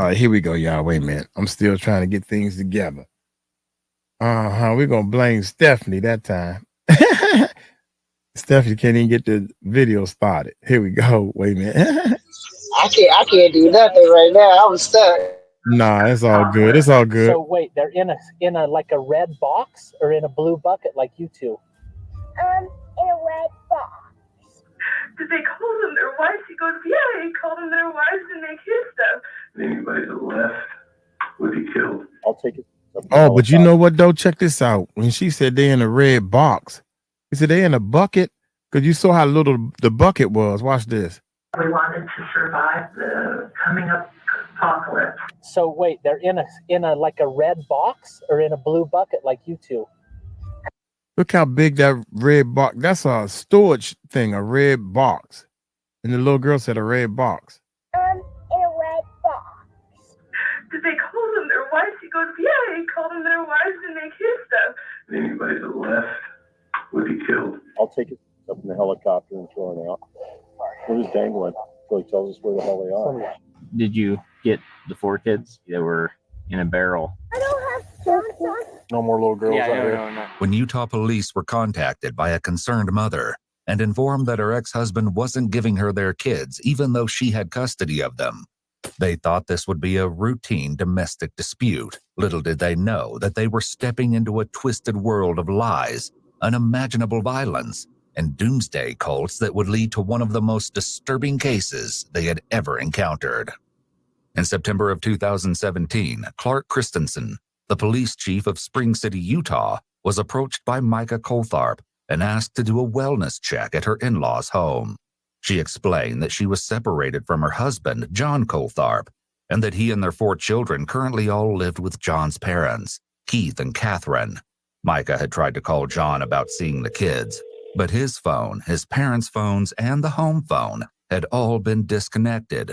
All right, here we go, y'all. Wait a minute. I'm still trying to get things together. We're going to blame Stephanie that time. Stephanie can't even get the video started. Here we go. Wait a minute. I can't do nothing right now. I'm stuck. Nah, it's all good. It's all good. So wait, they're in a like a red box or in a blue bucket like you two? In a red box. Did they call them their wives? He goes, yeah, he called them their wives to make his stuff. Anybody that left would be killed. I'll take it. Oh, but you know what though? Check this out. When she said they in a red box, he said they in a bucket because you saw how little the bucket was. Watch this. We wanted to survive the coming up apocalypse. So wait, they're in a like a red box or in a blue bucket like you two? Look how big that red box. That's a storage thing, a red box. And the little girl said a red box. In a red box. Did they call them their wives? He goes, yeah, he called them their wives to make his stuff. Anybody that left would be killed. I'll take it up in the helicopter and throw it out. We're just dangling until he tells us where the hell they are. Did you get the 4 kids that were in a barrel? I don't have children. No more little girls out here. No. When Utah police were contacted by a concerned mother and informed that her ex-husband wasn't giving her their kids, even though she had custody of them, they thought this would be a routine domestic dispute. Little did they know that they were stepping into a twisted world of lies, unimaginable violence, and doomsday cults that would lead to one of the most disturbing cases they had ever encountered. In September of 2017, Clark Christensen, the police chief of Spring City, Utah, was approached by Micah Coltharp and asked to do a wellness check at her in-laws' home. She explained that she was separated from her husband, John Coltharp, and that he and their 4 children currently all lived with John's parents, Keith and Catherine. Micah had tried to call John about seeing the kids, but his phone, his parents' phones, and the home phone had all been disconnected.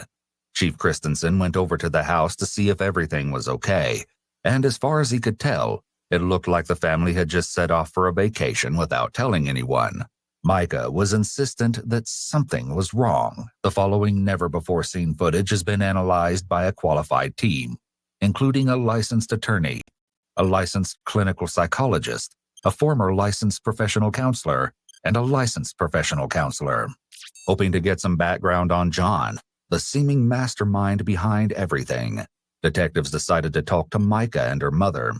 Chief Christensen went over to the house to see if everything was okay, and as far as he could tell, it looked like the family had just set off for a vacation without telling anyone. Micah was insistent that something was wrong. The following never-before-seen footage has been analyzed by a qualified team, including a licensed attorney, a licensed clinical psychologist, a former licensed professional counselor, and a licensed professional counselor. Hoping to get some background on John, the seeming mastermind behind everything, detectives decided to talk to Micah and her mother.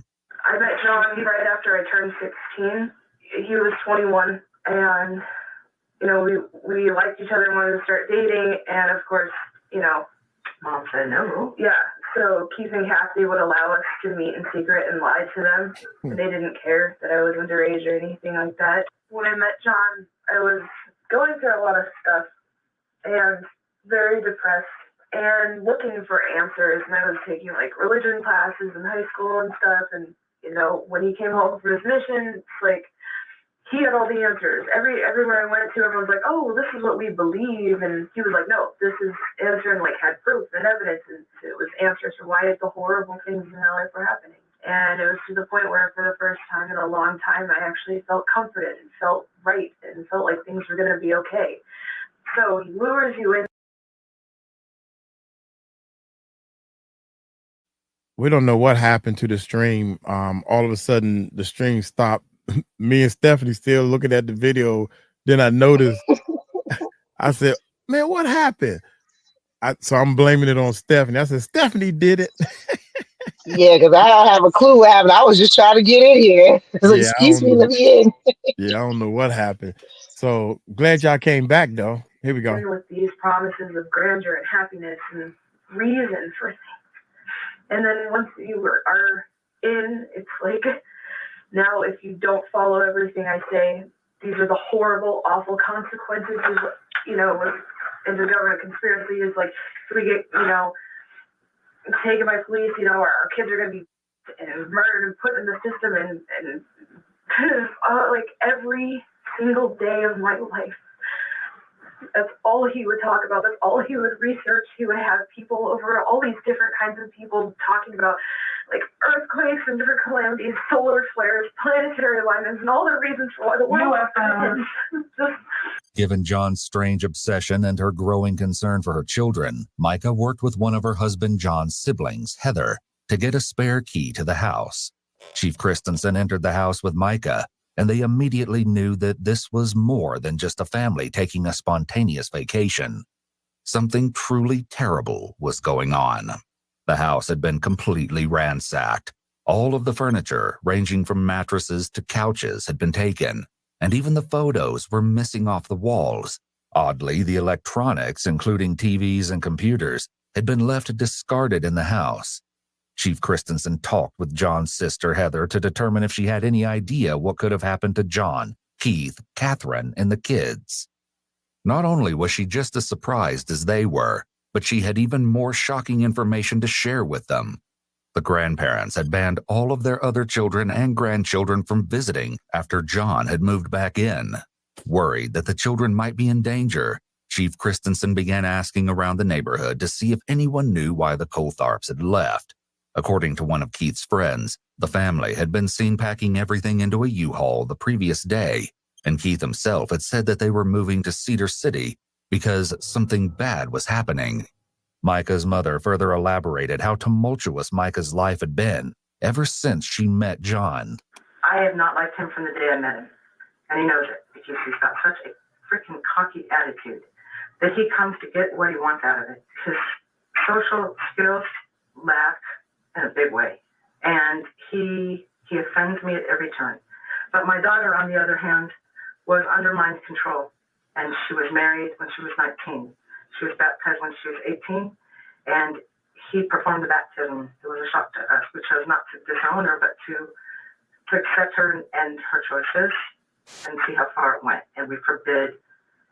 I met John right after I turned 16. He was 21, and, we liked each other and wanted to start dating, and of course, Mom said no. Yeah, so Keith and Kathy would allow us to meet in secret and lie to them. They didn't care that I was underage or anything like that. When I met John, I was going through a lot of stuff and very depressed and looking for answers. And I was taking religion classes in high school and stuff. And, when he came home from his mission, it's like he had all the answers. Everywhere I went to, everyone was like, oh, well, this is what we believe. And he was like, no, this is answer, and had proof and evidence. And it was answers for why the horrible things in my life were happening. And it was to the point where for the first time in a long time, I actually felt comforted and felt right and felt like things were going to be okay. So he lures you in. We don't know what happened to the stream. All of a sudden, the stream stopped. Me and Stephanie still looking at the video. Then I noticed, I said, man, what happened? So I'm blaming it on Stephanie. I said, Stephanie did it. Yeah, because I don't have a clue what happened. I was just trying to get in here. Excuse me, let me in. Yeah, I don't know what happened. So glad y'all came back, though. Here we go. With these promises of grandeur and happiness and reason for things. And then once you are in, it's like, now if you don't follow everything I say, these are the horrible, awful consequences of, with intergovernmental conspiracy is like, we get, taken by police, our kids are going to be murdered and put in the system and every single day of my life. That's all he would talk about. That's all he would research. He would have people over, all these different kinds of people talking about like earthquakes and different calamities, solar flares, planetary alignments, and all the reasons for why the world UFOs. Given John's strange obsession and her growing concern for her children, Micah worked with one of her husband John's siblings, Heather, to get a spare key to the house. Chief Christensen entered the house with Micah, and they immediately knew that this was more than just a family taking a spontaneous vacation. Something truly terrible was going on. The house had been completely ransacked. All of the furniture, ranging from mattresses to couches, had been taken, and even the photos were missing off the walls. Oddly, the electronics, including TVs and computers, had been left discarded in the house. Chief Christensen talked with John's sister Heather to determine if she had any idea what could have happened to John, Keith, Catherine, and the kids. Not only was she just as surprised as they were, but she had even more shocking information to share with them. The grandparents had banned all of their other children and grandchildren from visiting after John had moved back in. Worried that the children might be in danger, Chief Christensen began asking around the neighborhood to see if anyone knew why the 𝗗𝗢𝗡𝗞s had left. According to one of Keith's friends, the family had been seen packing everything into a U-Haul the previous day, and Keith himself had said that they were moving to Cedar City because something bad was happening. Micah's mother further elaborated how tumultuous Micah's life had been ever since she met John. I have not liked him from the day I met him, and he knows it because he's got such a freaking cocky attitude that he comes to get what he wants out of it. His social skills lack in a big way, and he offends me at every turn. But my daughter, on the other hand, was under mind control, and she was married when she was 19. She was baptized when she was 18, and he performed the baptism. It was a shock to us. We chose not to disown her, but to accept her and her choices and see how far it went. And we forbid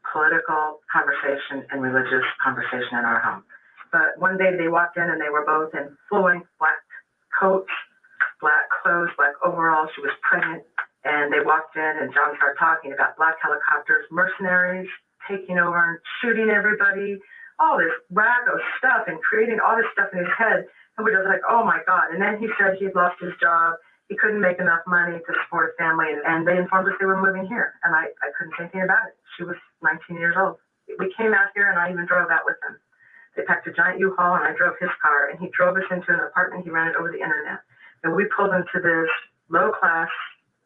political conversation and religious conversation in our home. But one day they walked in and they were both in full-length black coats, black clothes, black overalls. She was pregnant. And they walked in and John started talking about black helicopters, mercenaries, taking over and shooting everybody, all this wacko stuff and creating all this stuff in his head. And we were like, oh my God. And then he said he'd lost his job. He couldn't make enough money to support his family. And they informed us they were moving here. And I couldn't say anything about it. She was 19 years old. We came out here and I even drove out with them. They packed a giant U-Haul and I drove his car and he drove us into an apartment he rented over the internet. And we pulled into this low-class,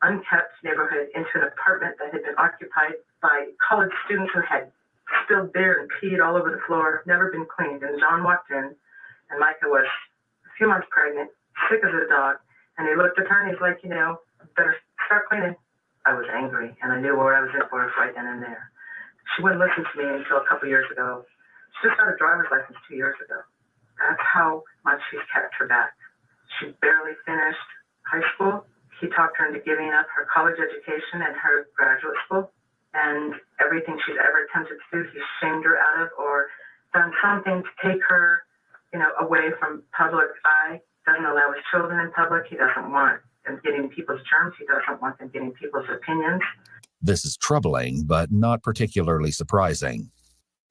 unkept neighborhood into an apartment that had been occupied by college students who had spilled beer and peed all over the floor, never been cleaned. And John walked in, and Micah was a few months pregnant, sick as a dog, and he looked at her and he's like, better start cleaning. I was angry, and I knew what I was in for right then and there. She wouldn't listen to me until a couple years ago. She just got a driver's license 2 years ago. That's how much he's kept her back. She barely finished high school. He talked her into giving up her college education and her graduate school, and everything she's ever attempted to do, he's shamed her out of or done something to take her, away from public eye. Doesn't allow his children in public. He doesn't want them getting people's germs. He doesn't want them getting people's opinions. This is troubling, but not particularly surprising.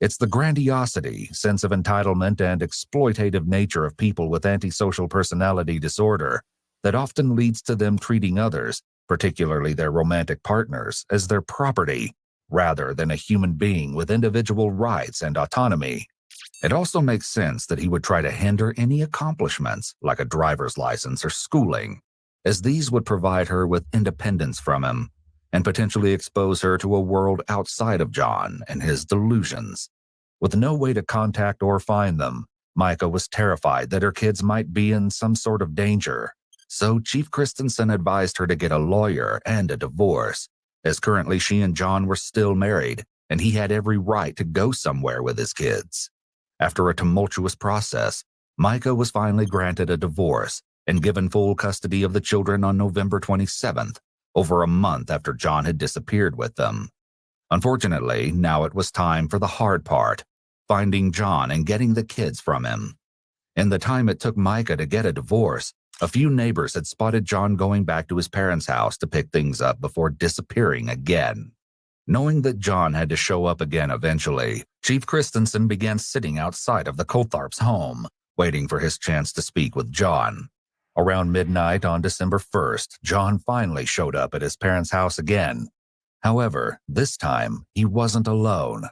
It's the grandiosity, sense of entitlement, and exploitative nature of people with antisocial personality disorder that often leads to them treating others, particularly their romantic partners, as their property, rather than a human being with individual rights and autonomy. It also makes sense that he would try to hinder any accomplishments, like a driver's license or schooling, as these would provide her with independence from him, and potentially expose her to a world outside of John and his delusions. With no way to contact or find them, Micah was terrified that her kids might be in some sort of danger. So Chief Christensen advised her to get a lawyer and a divorce, as currently she and John were still married, and he had every right to go somewhere with his kids. After a tumultuous process, Micah was finally granted a divorce and given full custody of the children on November 27th, over a month after John had disappeared with them. Unfortunately, now it was time for the hard part, finding John and getting the kids from him. In the time it took Micah to get a divorce, a few neighbors had spotted John going back to his parents' house to pick things up before disappearing again. Knowing that John had to show up again eventually, Chief Christensen began sitting outside of the 𝗗𝗢𝗡𝗞𝗦's home, waiting for his chance to speak with John. Around midnight on December 1st, John finally showed up at his parents' house again. However, this time he wasn't alone.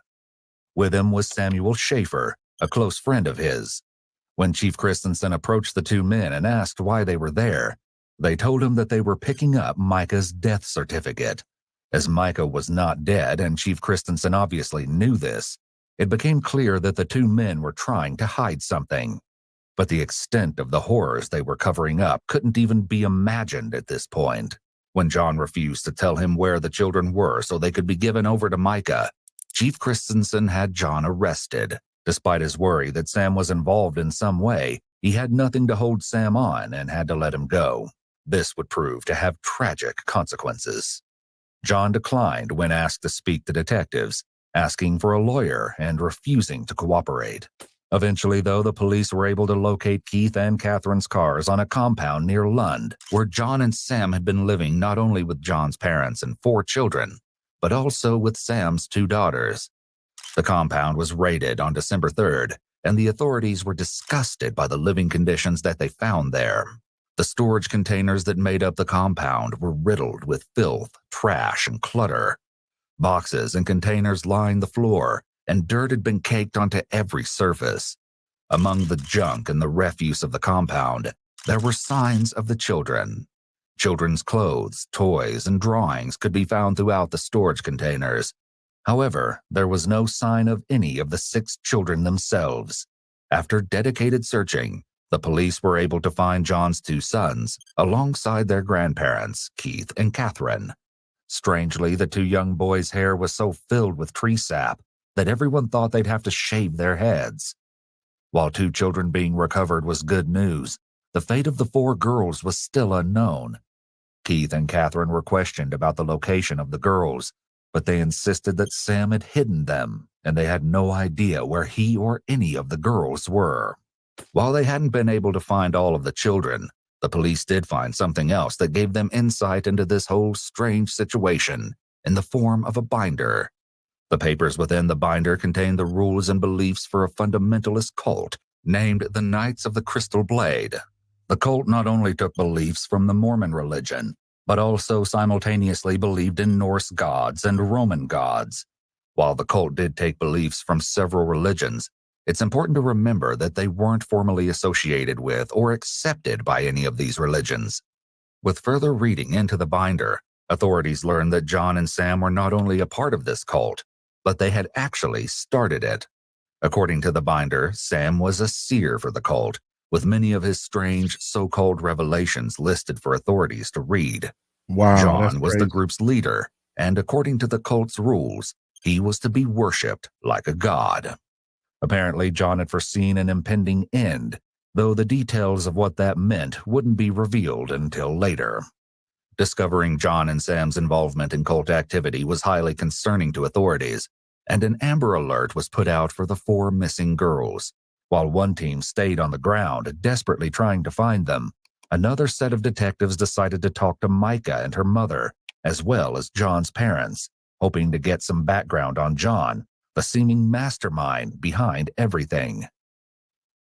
With him was Samuel Schaefer, a close friend of his. When Chief Christensen approached the two men and asked why they were there, they told him that they were picking up Micah's death certificate. As Micah was not dead and Chief Christensen obviously knew this, it became clear that the two men were trying to hide something. But the extent of the horrors they were covering up couldn't even be imagined at this point. When John refused to tell him where the children were so they could be given over to Micah, Chief Christensen had John arrested. Despite his worry that Sam was involved in some way, he had nothing to hold Sam on and had to let him go. This would prove to have tragic consequences. John declined when asked to speak to detectives, asking for a lawyer and refusing to cooperate. Eventually, though, the police were able to locate Keith and Catherine's cars on a compound near Lund, where John and Sam had been living not only with John's parents and 4 children, but also with Sam's 2 daughters. The compound was raided on December 3rd, and the authorities were disgusted by the living conditions that they found there. The storage containers that made up the compound were riddled with filth, trash, and clutter. Boxes and containers lined the floor, and dirt had been caked onto every surface. Among the junk and the refuse of the compound, there were signs of the children. Children's clothes, toys, and drawings could be found throughout the storage containers. However, there was no sign of any of the 6 children themselves. After dedicated searching, the police were able to find John's 2 sons, alongside their grandparents, Keith and Catherine. Strangely, the 2 young boys' hair was so filled with tree sap that everyone thought they'd have to shave their heads. While 2 children being recovered was good news, the fate of the 4 girls was still unknown. Keith and Catherine were questioned about the location of the girls, but they insisted that Sam had hidden them, and they had no idea where he or any of the girls were. While they hadn't been able to find all of the children, the police did find something else that gave them insight into this whole strange situation in the form of a binder. The papers within the binder contained the rules and beliefs for a fundamentalist cult named the Knights of the Crystal Blade. The cult not only took beliefs from the Mormon religion, but also simultaneously believed in Norse gods and Roman gods. While the cult did take beliefs from several religions, it's important to remember that they weren't formally associated with or accepted by any of these religions. With further reading into the binder, authorities learned that John and Sam were not only a part of this cult, but they had actually started it. According to the binder, Sam was a seer for the cult, with many of his strange so-called revelations listed for authorities to read. Wow, John was the crazy. group's leader, and according to the cult's rules, he was to be worshipped like a god. Apparently, John had foreseen an impending end, though the details of what that meant wouldn't be revealed until later. Discovering John and Sam's involvement in cult activity was highly concerning to authorities, and an Amber Alert was put out for the 4 missing girls. While one team stayed on the ground, desperately trying to find them, another set of detectives decided to talk to Micah and her mother, as well as John's parents, hoping to get some background on John, the seeming mastermind behind everything.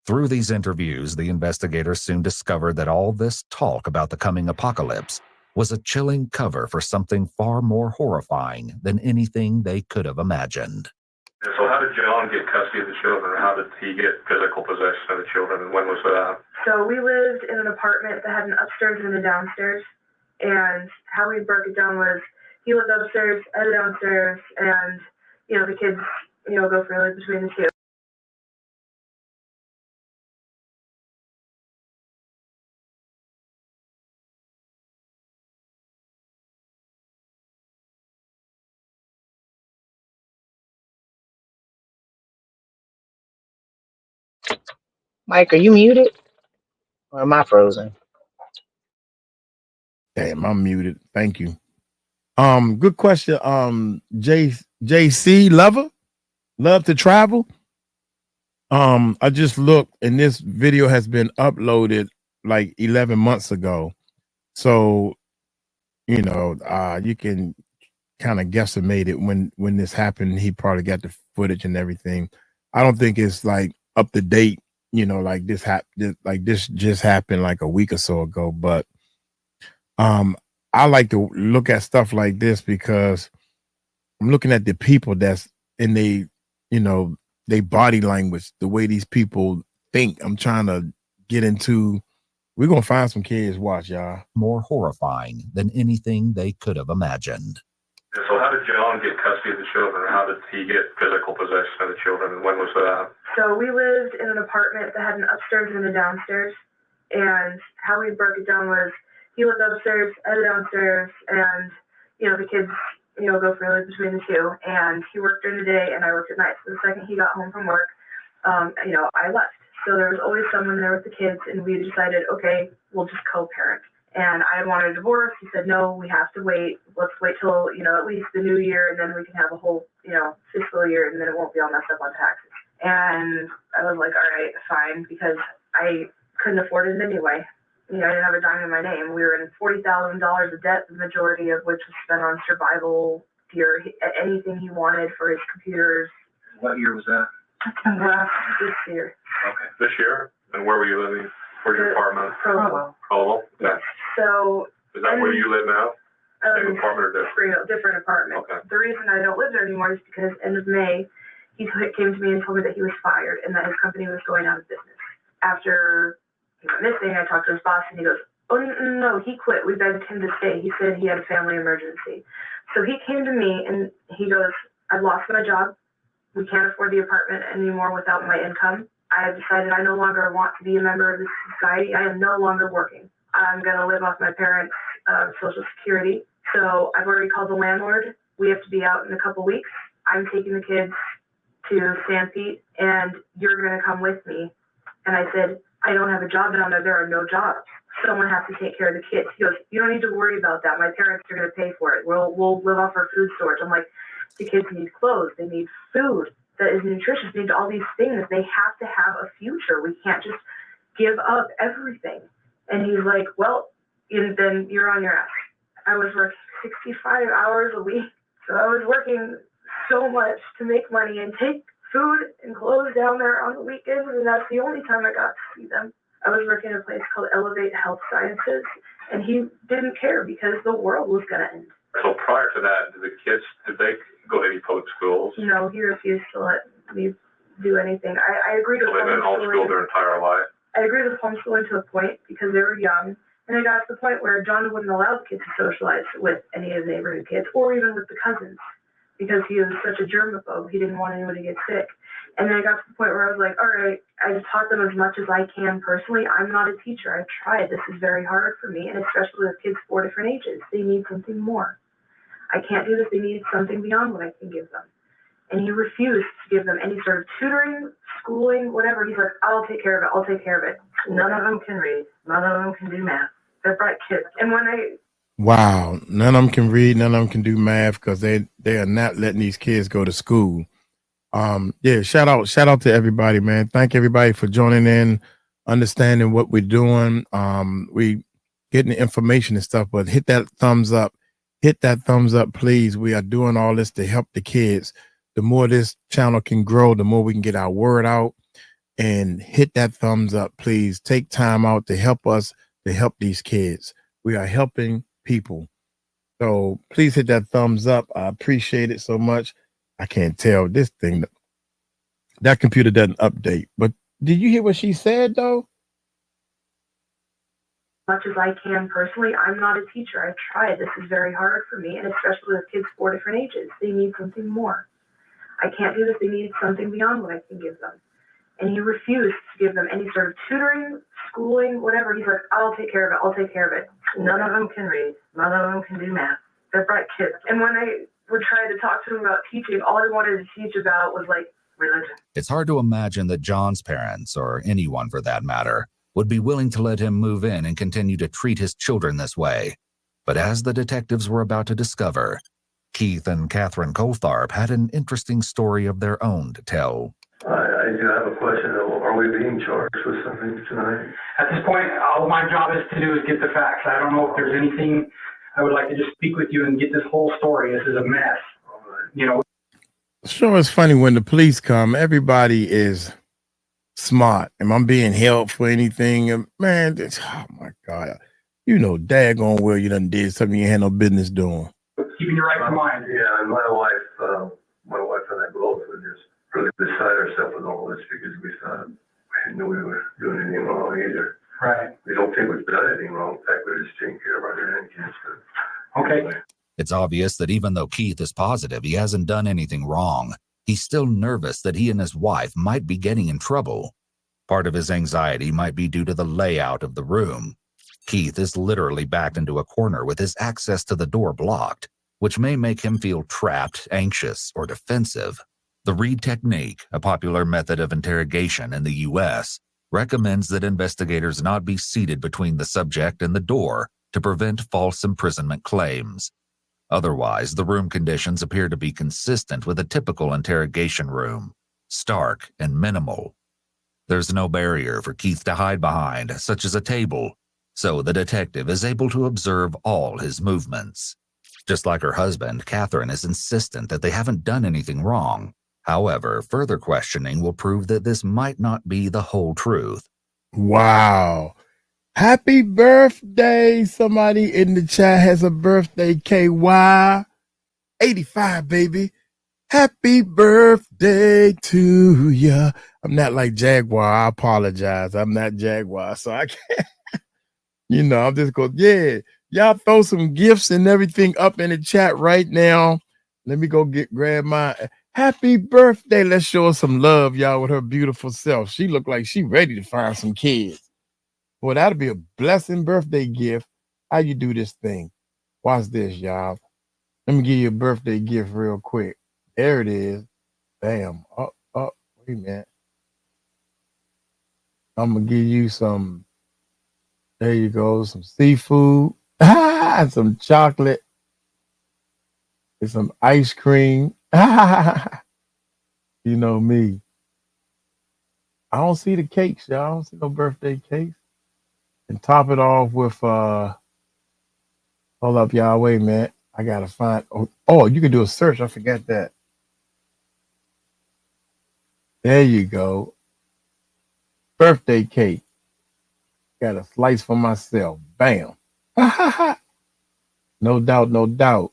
Through these interviews, the investigators soon discovered that all this talk about the coming apocalypse was a chilling cover for something far more horrifying than anything they could have imagined. So how did John get custody of the children, or how did he get physical possession of the children, and when was that? So we lived in an apartment that had an upstairs and a downstairs, and how we broke it down was he lived upstairs, I lived downstairs, and, the kids, go freely between the two. Mike, are you muted? Or am I frozen? Damn, I'm muted. Thank you. Good question. JC Lover, love to travel. I just looked, and this video has been uploaded like 11 months ago. So, you can kind of guesstimate it when this happened. He probably got the footage and everything. I don't think it's like up to date, like this just happened like a week or so ago. But I like to look at stuff like this because I'm looking at the people that's in they body language, the way these people think. I'm trying to get into. We're gonna find some kids. Watch, y'all. More horrifying than anything they could have imagined. So how did John get custody of the children? How did he get physical possession of the children? And when was that? So we lived in an apartment that had an upstairs and a downstairs. And how we broke it down was he lived upstairs, I lived downstairs, and, the kids, go freely between the two. And he worked during the day and I worked at night. So the second he got home from work, I left. So there was always someone there with the kids, and we decided, okay, we'll just co-parent. And I wanted a divorce. He said, no, we have to wait. Let's wait till, at least the new year, and then we can have a whole, fiscal year, and then it won't be all messed up on taxes. And I was like, all right, fine, because I couldn't afford it anyway. I didn't have a dime in my name. We were in $40,000 of debt, the majority of which was spent on survival gear, anything he wanted for his computers. What year was that? This year. Okay. This year? And where were you living? Where's your apartment? Provo. Yeah. So. Is that where you live now? Same apartment or different? Different apartment. Okay. The reason I don't live there anymore is because end of May, he came to me and told me that he was fired and that his company was going out of business. After he went missing, I talked to his boss and he goes, oh, no, he quit. We begged him to stay. He said he had a family emergency. So he came to me and he goes, I've lost my job. We can't afford the apartment anymore without my income. I have decided I no longer want to be a member of this society. I am no longer working. I'm going to live off my parents' Social Security. So I've already called the landlord. We have to be out in a couple weeks. I'm taking the kids to Stampede, and you're going to come with me. And I said, I don't have a job down there. There are no jobs. Someone has to take care of the kids. He goes, you don't need to worry about that. My parents are going to pay for it. We'll live off our food storage. I'm like, the kids need clothes. They need food that is nutritious. They need all these things. They have to have a future. We can't just give up everything. And he's like, well, then you're on your ass. I was working 65 hours a week. So I was working so much to make money and take food and clothes down there on the weekends. And that's the only time I got to see them. I was working at a place called Elevate Health Sciences. And he didn't care because the world was going to end. So prior to that, did they go to any public schools? No, he refused to let me do anything. I agreed with homeschooling. They've been homeschooled their entire life? I agreed with homeschooling to a point because they were young. And I got to the point where John wouldn't allow the kids to socialize with any of the neighborhood kids or even with the cousins because he was such a germaphobe. He didn't want anyone to get sick. And then I got to the point where I was like, all right, I've taught them as much as I can personally. I'm not a teacher. I've tried. This is very hard for me. And especially with kids 4 different ages, they need something more. I can't do this. They need something beyond what I can give them. And he refused to give them any sort of tutoring, schooling, whatever. He's like, I'll take care of it. I'll take care of it. None of them can read. None of them can do math. They're bright kids. And when Wow, none of them can read, none of them can do math because they are not letting these kids go to school. Yeah, shout out to everybody, man. Thank everybody for joining in, understanding what we're doing. We getting the information and stuff, but hit that thumbs up. Hit that thumbs up, please. We are doing all this to help the kids. The more this channel can grow, the more we can get our word out. And hit that thumbs up, please. Take time out to help us, to help these kids. We are helping people. So please hit that thumbs up. I appreciate it so much. I can't tell this thing. That computer doesn't update. But did you hear what she said, though? Much as I can personally, I'm not a teacher. I've tried. This is very hard for me, and especially with kids 4 different ages. They need something more. I can't do this. They need something beyond what I can give them. And he refused to give them any sort of tutoring, schooling, whatever. He's like, I'll take care of it. I'll take care of it. None of them can read. None of them can do math. They're bright kids. And when I would try to talk to him about teaching, all I wanted to teach about was like religion. It's hard to imagine that John's parents, or anyone for that matter, would be willing to let him move in and continue to treat his children this way. But as the detectives were about to discover, Keith and Catherine 𝗗𝗢𝗡 had an interesting story of their own to tell. I do have a question. Are we being charged with something tonight? At this point, all my job is to do is get the facts. I don't know if there's anything. I would like to just speak with you and get this whole story. This is a mess. You know. Sure, it's funny when the police come, everybody is smart? Am I being helped for anything? And man, oh my God. You know daggone well you done did something you had no business doing. Keeping your right mind. Yeah, and my wife and I both were just really beside ourselves with all this because we thought we didn't know we were doing anything wrong either. Right. We don't think we've done anything wrong. In fact, we're just taking care of our grandkids. Okay. It's obvious that even though Keith is positive he hasn't done anything wrong, he's still nervous that he and his wife might be getting in trouble. Part of his anxiety might be due to the layout of the room. Keith is literally backed into a corner with his access to the door blocked, which may make him feel trapped, anxious, or defensive. The Reed technique, a popular method of interrogation in the U.S., recommends that investigators not be seated between the subject and the door to prevent false imprisonment claims. Otherwise, the room conditions appear to be consistent with a typical interrogation room, stark and minimal. There's no barrier for Keith to hide behind, such as a table, so the detective is able to observe all his movements. Just like her husband, Catherine is insistent that they haven't done anything wrong. However, further questioning will prove that this might not be the whole truth. Wow. Happy birthday. Somebody in the chat has a birthday, KY. 85, baby. Happy birthday to ya. I'm not like Jaguar. I apologize. I'm not Jaguar, so I can't. I'm just going, yeah. Y'all throw some gifts and everything up in the chat right now. Let me go grab my happy birthday. Let's show her some love, y'all, with her beautiful self. She look like she ready to find some kids. Boy, that'll be a blessing birthday gift. How you do this thing? Watch this, y'all. Let me give you a birthday gift real quick. There it is. Bam. Up. Wait a minute. I'm going to give you some. There you go. Some seafood. Some chocolate. And some ice cream. You know me. I don't see the cakes, y'all. I don't see no birthday cakes. And top it off with hold up, y'all. Wait a minute. I gotta find you can do a search. I forgot that. There you go. Birthday cake. Got a slice for myself. Bam. No doubt, no doubt.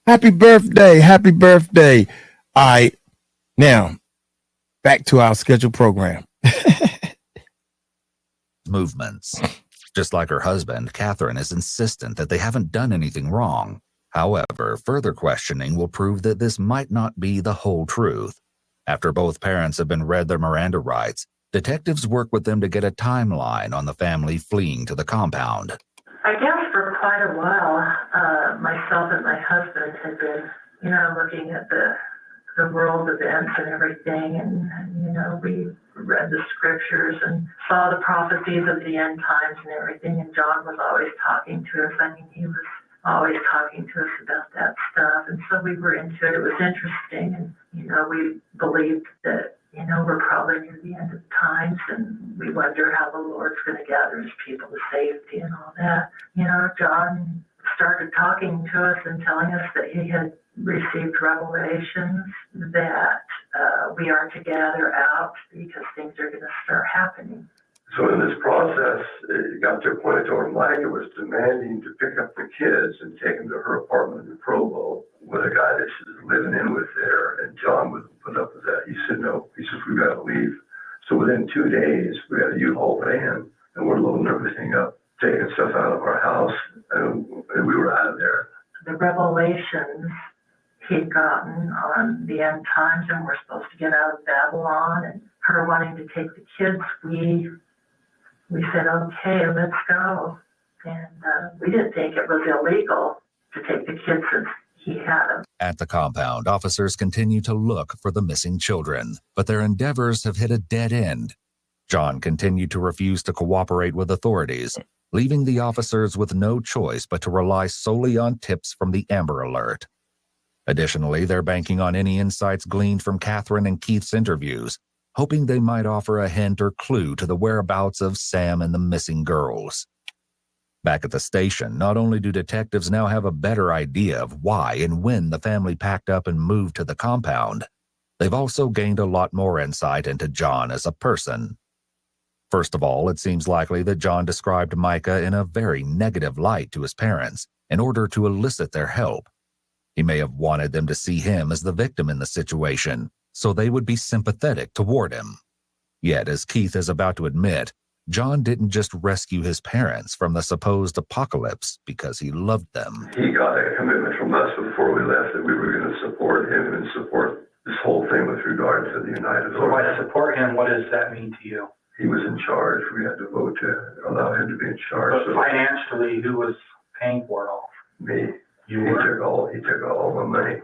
Happy birthday. Happy birthday. All right. Now, back to our scheduled program. Movements. Just like her husband, Catherine is insistent that they haven't done anything wrong. However, further questioning will prove that this might not be the whole truth. After both parents have been read their Miranda rights, detectives work with them to get a timeline on the family fleeing to the compound. I guess for quite a while, myself and my husband had been, looking at the world events and everything, and we read the scriptures and saw the prophecies of the end times and everything, and John was always talking to us. I mean, he was always talking to us about that stuff, and so we were into it. It was interesting, and we believed that we're probably near the end of times, and we wonder how the Lord's going to gather his people to safety and all that. John started talking to us and telling us that he had received revelations that we are to gather out because things are going to start happening. So in this process, it got to a point where Maggie was demanding to pick up the kids and take them to her apartment in Provo with a guy that she was living in with there, and John would put up with that. He said, no. He says, we got to leave. So within 2 days, we had a U-Haul van, and we're loading everything up, taking stuff out of our house, and we were out of there. The revelations he'd gotten on the end times, and we're supposed to get out of Babylon, and her wanting to take the kids, we said, okay, let's go. And we didn't think it was illegal to take the kids since he had them. At the compound, officers continue to look for the missing children, but their endeavors have hit a dead end. John continued to refuse to cooperate with authorities, leaving the officers with no choice but to rely solely on tips from the Amber Alert. Additionally, they're banking on any insights gleaned from Catherine and Keith's interviews, hoping they might offer a hint or clue to the whereabouts of Sam and the missing girls. Back at the station, not only do detectives now have a better idea of why and when the family packed up and moved to the compound, they've also gained a lot more insight into John as a person. First of all, it seems likely that John described Micah in a very negative light to his parents in order to elicit their help. He may have wanted them to see him as the victim in the situation, so they would be sympathetic toward him. Yet, as Keith is about to admit, John didn't just rescue his parents from the supposed apocalypse because he loved them. He got a commitment from us before we left that we were going to support him and support this whole thing with regard to the United So by States. support him, what does that mean to you? He was in charge. We had to vote to allow him to be in charge. But financially, who was paying for it all? Me. You He were. took all the money.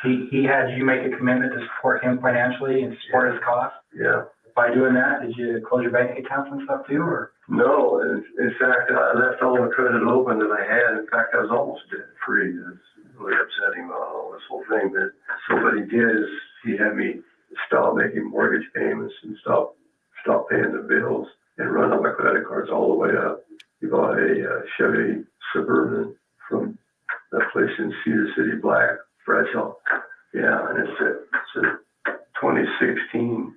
He had you make a commitment to support him financially and support his cause? Yeah. By doing that, did you close your bank accounts and stuff too, or? No, in fact, I left all the credit open that I had. In fact, I was almost debt free. It's really upsetting all this whole thing. But so what he did is he had me stop making mortgage payments and stop paying the bills and run all my credit cards all the way up. He bought a Chevy Suburban from that place in Cedar City, Black, Bradshaw. Yeah, and it's a 2016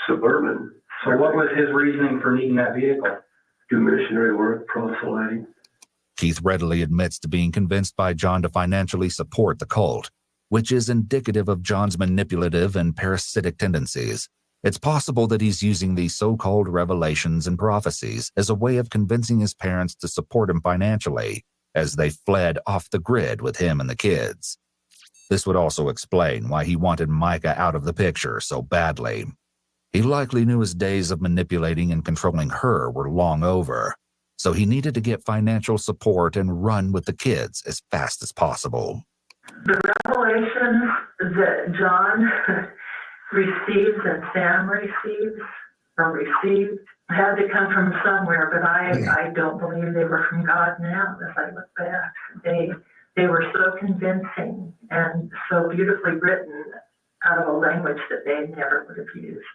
Suburban. So what was his reasoning for needing that vehicle? Do missionary work, proselyting. Keith readily admits to being convinced by John to financially support the cult, which is indicative of John's manipulative and parasitic tendencies. It's possible that he's using these so-called revelations and prophecies as a way of convincing his parents to support him financially as they fled off the grid with him and the kids. This would also explain why he wanted Micah out of the picture so badly. He likely knew his days of manipulating and controlling her were long over, so he needed to get financial support and run with the kids as fast as possible. The revelations that John receives and Sam received had to come from somewhere, but I don't believe they were from God now as I look back. They were so convincing and so beautifully written out of a language that they never would have used.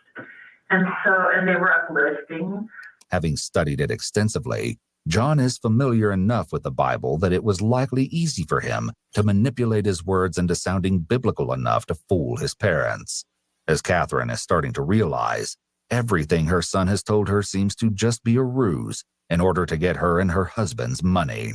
And they were uplifting. Having studied it extensively, John is familiar enough with the Bible that it was likely easy for him to manipulate his words into sounding biblical enough to fool his parents. As Catherine is starting to realize, everything her son has told her seems to just be a ruse in order to get her and her husband's money.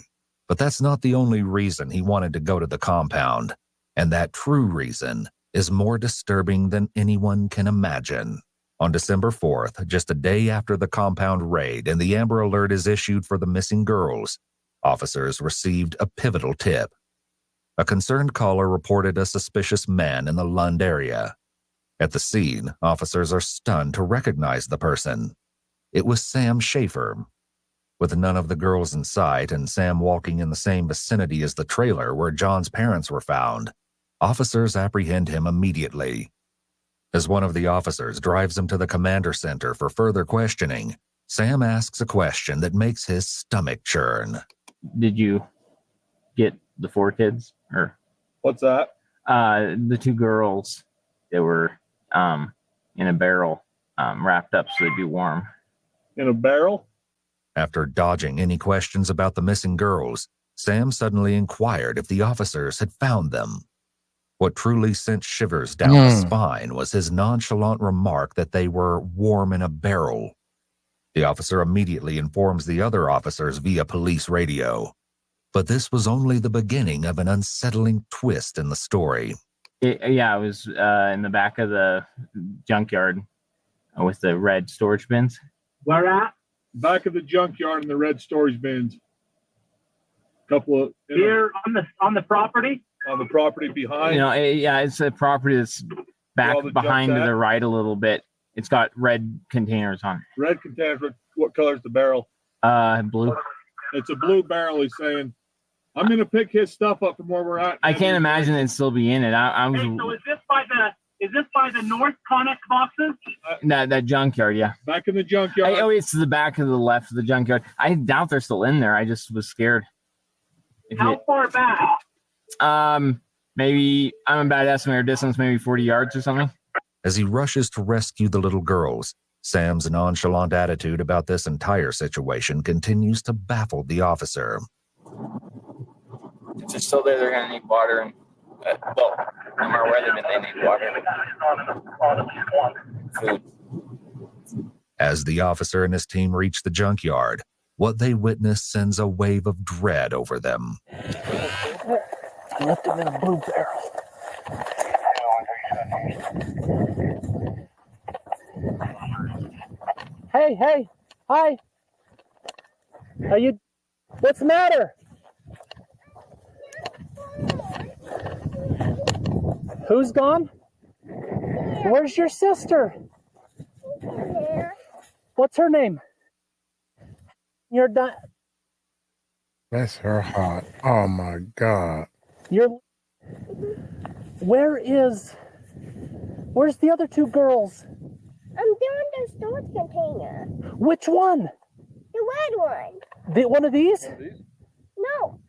But that's not the only reason he wanted to go to the compound, and that true reason is more disturbing than anyone can imagine. On December 4th, just a day after the compound raid and the Amber Alert is issued for the missing girls, officers received a pivotal tip. A concerned caller reported a suspicious man in the Lund area. At the scene, officers are stunned to recognize the person. It was Sam Schaefer. With none of the girls in sight and Sam walking in the same vicinity as the trailer where John's parents were found, officers apprehend him immediately. As one of the officers drives him to the commander center for further questioning, Sam asks a question that makes his stomach churn. Did you get the 4 kids? Or What's that? the 2 girls that were in a barrel, wrapped up so they'd be warm. In a barrel? After dodging any questions about the missing girls, Sam suddenly inquired if the officers had found them. What truly sent shivers down the spine was his nonchalant remark that they were warm in a barrel. The officer immediately informs the other officers via police radio. But this was only the beginning of an unsettling twist in the story. It was in the back of the junkyard with the red storage bins. Where at? Back of the junkyard in the red storage bins. Couple of Here on the property? On the property behind. It's a property that's back behind to the right a little bit. It's got red containers on it. Red containers. What color's the barrel? Blue. It's a blue barrel. He's saying, I'm going to pick his stuff up from where we're at. I can't imagine it'd still be in it. So is this by the North Connex boxes? That junkyard, yeah. Back in the junkyard. It's the back of the left of the junkyard. I doubt they're still in there. I just was scared. How far back? Maybe, I'm a bad estimator distance, maybe 40 yards or something. As he rushes to rescue the little girls, Sam's nonchalant attitude about this entire situation continues to baffle the officer. If they're still there, they're going to need water and Well, no matter where they've been, they need water. Food. As the officer and his team reach the junkyard, what they witness sends a wave of dread over them. Left him in a blue barrel. Hey, hey, hi. Are you? What's the matter? Who's gone? Where's your sister? What's her name? You're done. Bless her heart. Oh my God. Where's the other two girls? They're in the storage container. Which one? The red one. One of these? No.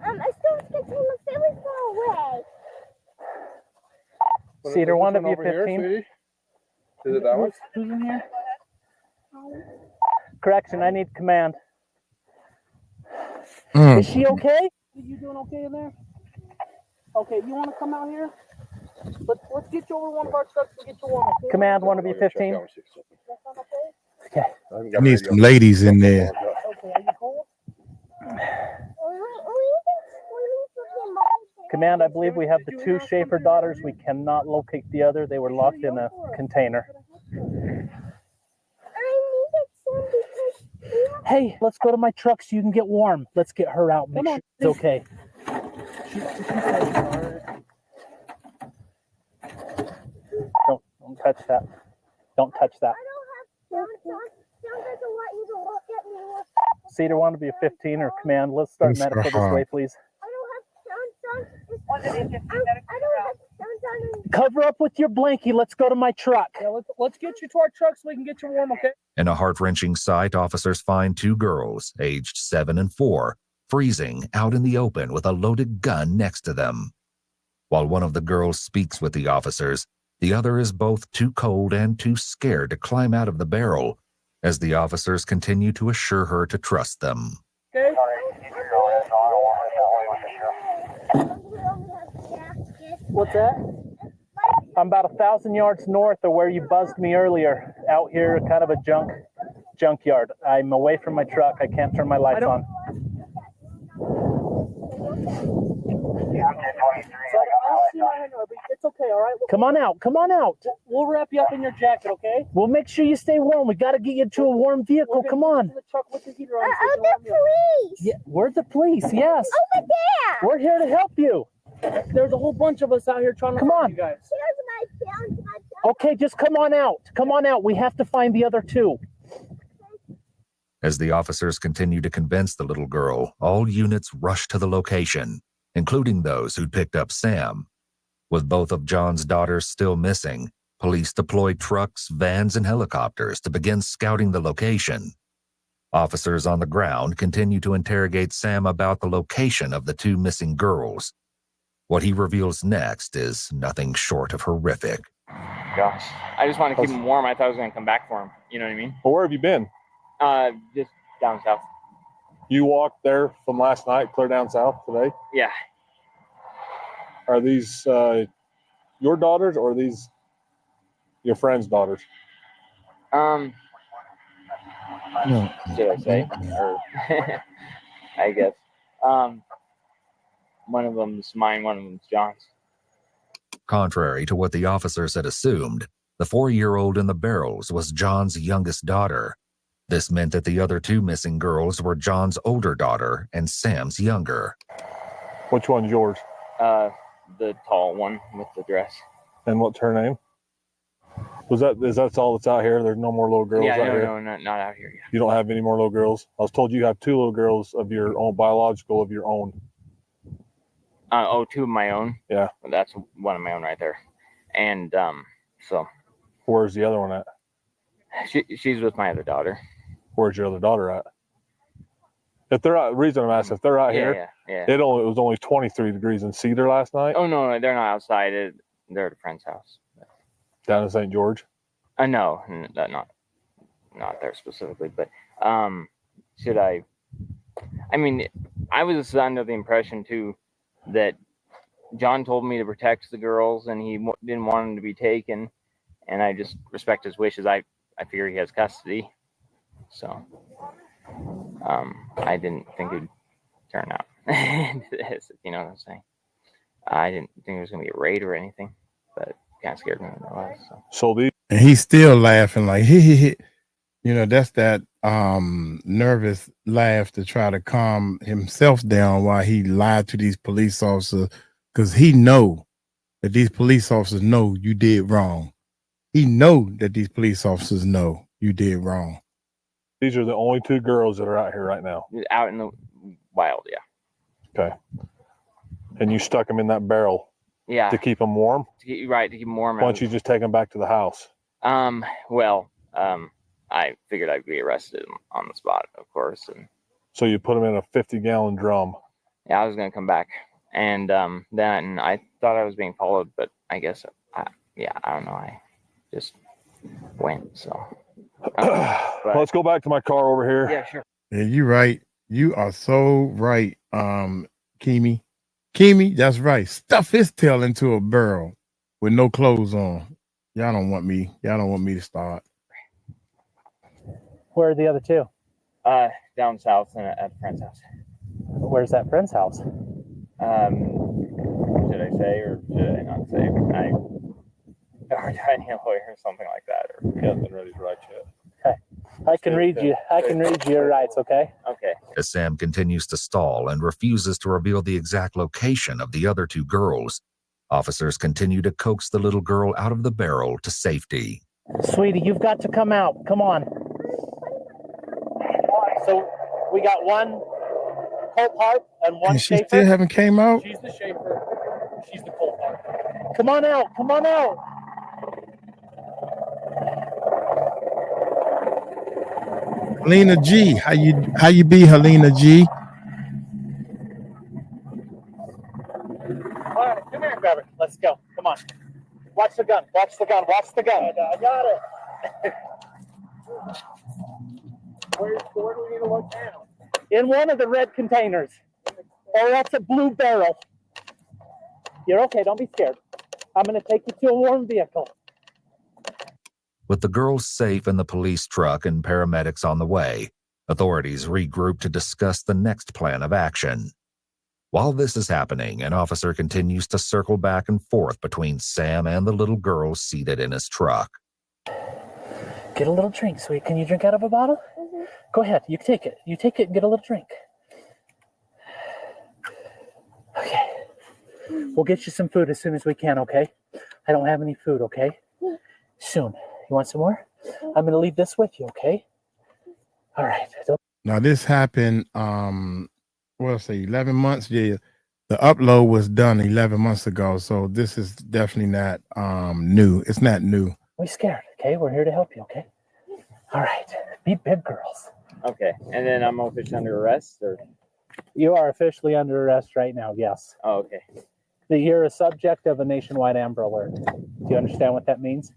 A storage container very far away. Cedar, one of you 15. Is it that one? Who's in here? Correction, I need command. Is she okay? Are you doing okay in there? Okay, you want to come out here? Let's get you over one of our trucks and get you warm. Okay? Command, one of you 15. Okay. I need some ladies in there. Okay, are you cold? Command, I believe we have the two Schaefer daughters. We cannot locate the other. They were locked in a container. Hey, let's go to my truck so you can get warm. Let's get her out. Make sure it's okay. Don't touch that. Don't touch that. Cedar, want to be a 15 or command? Let's start medical this way, please. Cover up with your blankie. Let's go to my truck. Yeah, let's get you to our truck so we can get you warm, okay? In a heart-wrenching sight, officers find two girls, aged 7 and 4, freezing out in the open with a loaded gun next to them. While one of the girls speaks with the officers, the other is both too cold and too scared to climb out of the barrel, as the officers continue to assure her to trust them. Okay. What's that? I'm about 1,000 yards north of where you buzzed me earlier. Out here, kind of a junkyard. I'm away from my truck. I can't turn my lights on. It's okay, all right? Come on out. Come on out. We'll wrap you up in your jacket, okay? We'll make sure you stay warm. We got to get you to a warm vehicle. Come on. The police. Yeah, we're the police, yes. Over there. We're here to help you. There's a whole bunch of us out here trying to help you guys. Okay, just come on out. Come on out. We have to find the other two. As the officers continue to convince the little girl, all units rush to the location, including those who'd picked up Sam. With both of John's daughters still missing, police deployed trucks, vans, and helicopters to begin scouting the location. Officers on the ground continue to interrogate Sam about the location of the two missing girls. What he reveals next is nothing short of horrific. Gosh, I just want to keep him warm. I thought I was going to come back for him. You know what I mean? Well, where have you been? Just down south. You walked there from last night, clear down south today? Yeah. Are these your daughters or are these your friend's daughters? Should I say? Or I guess. One of them's mine, one of them's John's. Contrary to what the officers had assumed, the 4-year-old in the barrels was John's youngest daughter. This meant that the other two missing girls were John's older daughter and Sam's younger. Which one's yours? The tall one with the dress. And what's her name? Is that all that's out here? There's no more little girls out here? No, not out here yet. You don't have any more little girls? I was told you have 2 little girls of your own, biological of your own. Two of my own. Yeah. Well, that's one of my own right there. And so. Where's the other one at? She's with my other daughter. Where's your other daughter at? If they're out, the reason I'm asking, if they're out here, it was only 23 degrees in Cedar last night. Oh no, they're not outside. They're at a friend's house. Down in St. George? No, not there specifically. But should I? I mean, I was under the impression too that John told me to protect the girls, and he didn't want them to be taken, and I just respect his wishes. I figure he has custody, so I didn't think it'd turn out into this, if you know what I'm saying. I didn't think it was going to be a raid or anything, but kind of scared me when it was. So and he's still laughing like he. You know, that's that nervous laugh to try to calm himself down while he lied to these police officers, because he know that these police officers know you did wrong. He know that these police officers know you did wrong. These are the only 2 girls that are out here right now. Out in the wild, yeah. Okay. And you stuck them in that barrel. Yeah. To keep them warm. To keep them warm. Why don't you just take them back to the house? I figured I'd be arrested on the spot, of course. And so you put them in a 50-gallon drum. Yeah, I was going to come back. And then I thought I was being followed, but I guess, I don't know. I just went, so. Let's go back to my car over here. Yeah, sure. Yeah, you're right. You are so right, 𝗗𝗢𝗡𝗞𝗦. 𝗗𝗢𝗡𝗞𝗦, that's right. Stuff his tail into a barrel with no clothes on. Y'all don't want me to start. Where are the other 2? Down south and at a friend's house. Where's that friend's house? Should I say or should I not say? Or do I need a lawyer or something like that? Or he hasn't been ready to write yet. Okay. I can read your rights, okay? Okay. As Sam continues to stall and refuses to reveal the exact location of the other 2 girls, officers continue to coax the little girl out of the barrel to safety. Sweetie, you've got to come out. Come on. So we got one 𝗗𝗢𝗡𝗞𝗦 and one And she Schaefer. still haven't came out? She's the Schaefer. She's the 𝗗𝗢𝗡𝗞𝗦. Come on out. Come on out. Helena G, how you be, Helena G? All right, come here, grab it. Let's go. Come on. Watch the gun. Watch the gun. Watch the gun. I got it. Where do we need to look now? In one of the red containers. Or that's a blue barrel. You're okay. Don't be scared. I'm going to take you to a warm vehicle. With the girls safe in the police truck and paramedics on the way, authorities regroup to discuss the next plan of action. While this is happening, an officer continues to circle back and forth between Sam and the little girl seated in his truck. Get a little drink, sweet. Can you drink out of a bottle? Mm-hmm. Go ahead. You take it. You take it and get a little drink. Okay. We'll get you some food as soon as we can, okay? I don't have any food, okay? Soon. You want some more? I'm going to leave this with you, okay? All right. Now, this happened, 11 months? Yeah. The upload was done 11 months ago, so this is definitely not new. It's not new. Don't be scared, okay? We're here to help you, okay? All right. Be big girls. Okay. And then I'm officially under arrest, or? You are officially under arrest right now, yes. Oh, okay. You're a subject of a nationwide Amber Alert. Do you understand what that means?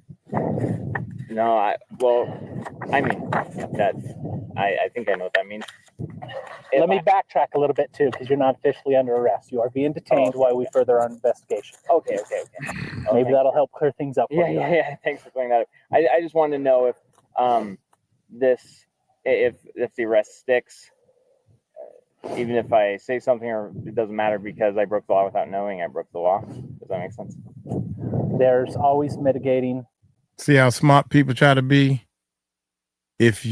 No, I think I know what that means. Let me backtrack a little bit too, because you're not officially under arrest. You are being detained while we further our investigation. Okay. Maybe that'll help clear things up. Yeah. Thanks for clearing that up. I just wanted to know if the arrest sticks, even if I say something, or it doesn't matter because I broke the law without knowing I broke the law. Does that make sense? There's always mitigating. See how smart people try to be? This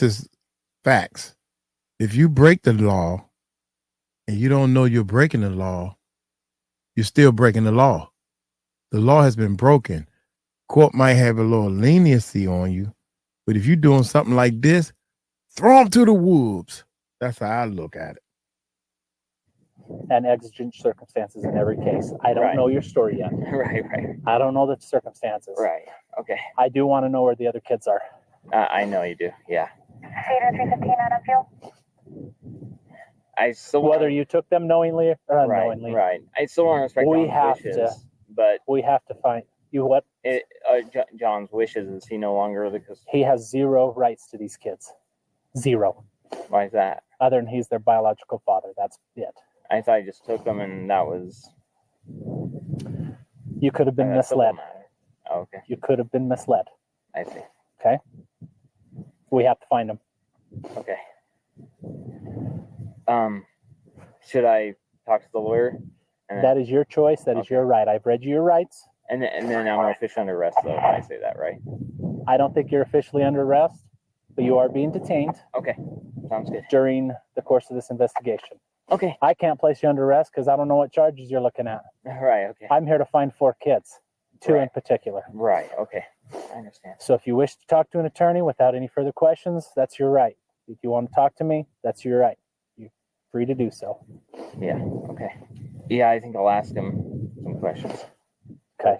is facts. If you break the law and you don't know you're breaking the law, you're still breaking the law. The law has been broken. Court might have a little leniency on you, but if you're doing something like this, throw them to the wolves. That's how I look at it. And exigent circumstances in every case. I don't know your story yet. Right. I don't know the circumstances. Right. Okay. I do want to know where the other kids are. I know you do. Yeah. Theater 315 at Unveiled. I still whether you took them knowingly or unknowingly. Right. I still want to respect John's wishes, but we have to find you what John's wishes is he no longer because he has zero rights to these kids. Zero. Why is that? Other than he's their biological father. That's it. I thought I just took them and that was. You could have been misled. Oh, okay. You could have been misled. I see. Okay. We have to find them. Okay. Should I talk to the lawyer? That is your choice. That is your right. I've read you your rights. And then I'm officially under arrest, though, if I say that, right? I don't think you're officially under arrest, but you are being detained. Okay. Sounds good. During the course of this investigation. Okay. I can't place you under arrest because I don't know what charges you're looking at. Right, okay. I'm here to find 4 kids, 2 in particular. Right, okay. I understand. So if you wish to talk to an attorney without any further questions, that's your right. If you want to talk to me, that's your right. You're free to do so. Yeah, okay. Yeah, I think I'll ask him some questions. Okay.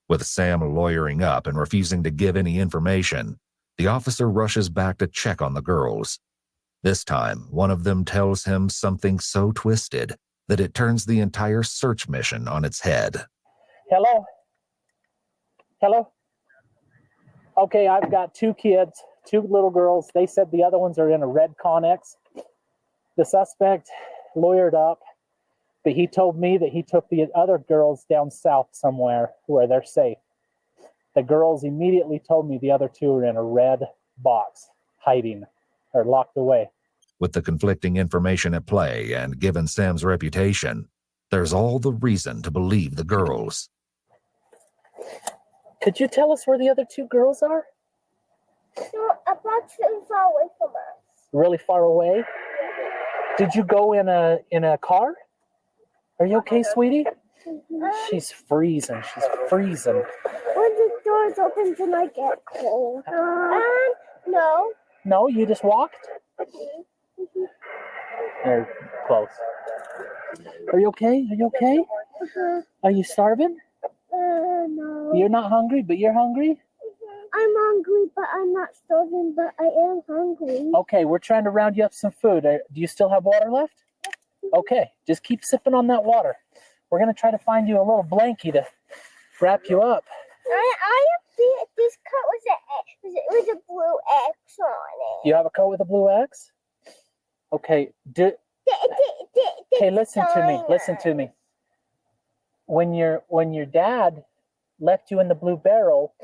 With Sam lawyering up and refusing to give any information, the officer rushes back to check on the girls. This time, one of them tells him something so twisted that it turns the entire search mission on its head. Hello? Hello? Okay, I've got 2 kids, 2 little girls. They said the other ones are in a red Connex. The suspect lawyered up, but he told me that he took the other girls down south somewhere where they're safe. The girls immediately told me the other 2 are in a red box, hiding or locked away. With the conflicting information at play and given Sam's reputation, there's all the reason to believe the girls. Could you tell us where the other 2 girls are? They're about too far away from us. Really far away? Did you go in a car? Are you okay, sweetie? She's freezing. She's freezing. When the doors open, then I get cold. No. No, you just walked? They're close. Are you okay? Are you okay? Are you starving? No. You're not hungry, but you're hungry? I'm hungry, but I'm not starving, but I am hungry. Okay, we're trying to round you up some food. Do you still have water left? Okay, just keep sipping on that water. We're going to try to find you a little blankie to wrap you up. I have this coat with a blue X on it. You have a coat with a blue X? Okay. Okay, listen to me. Listen to me. When your dad left you in the blue barrel,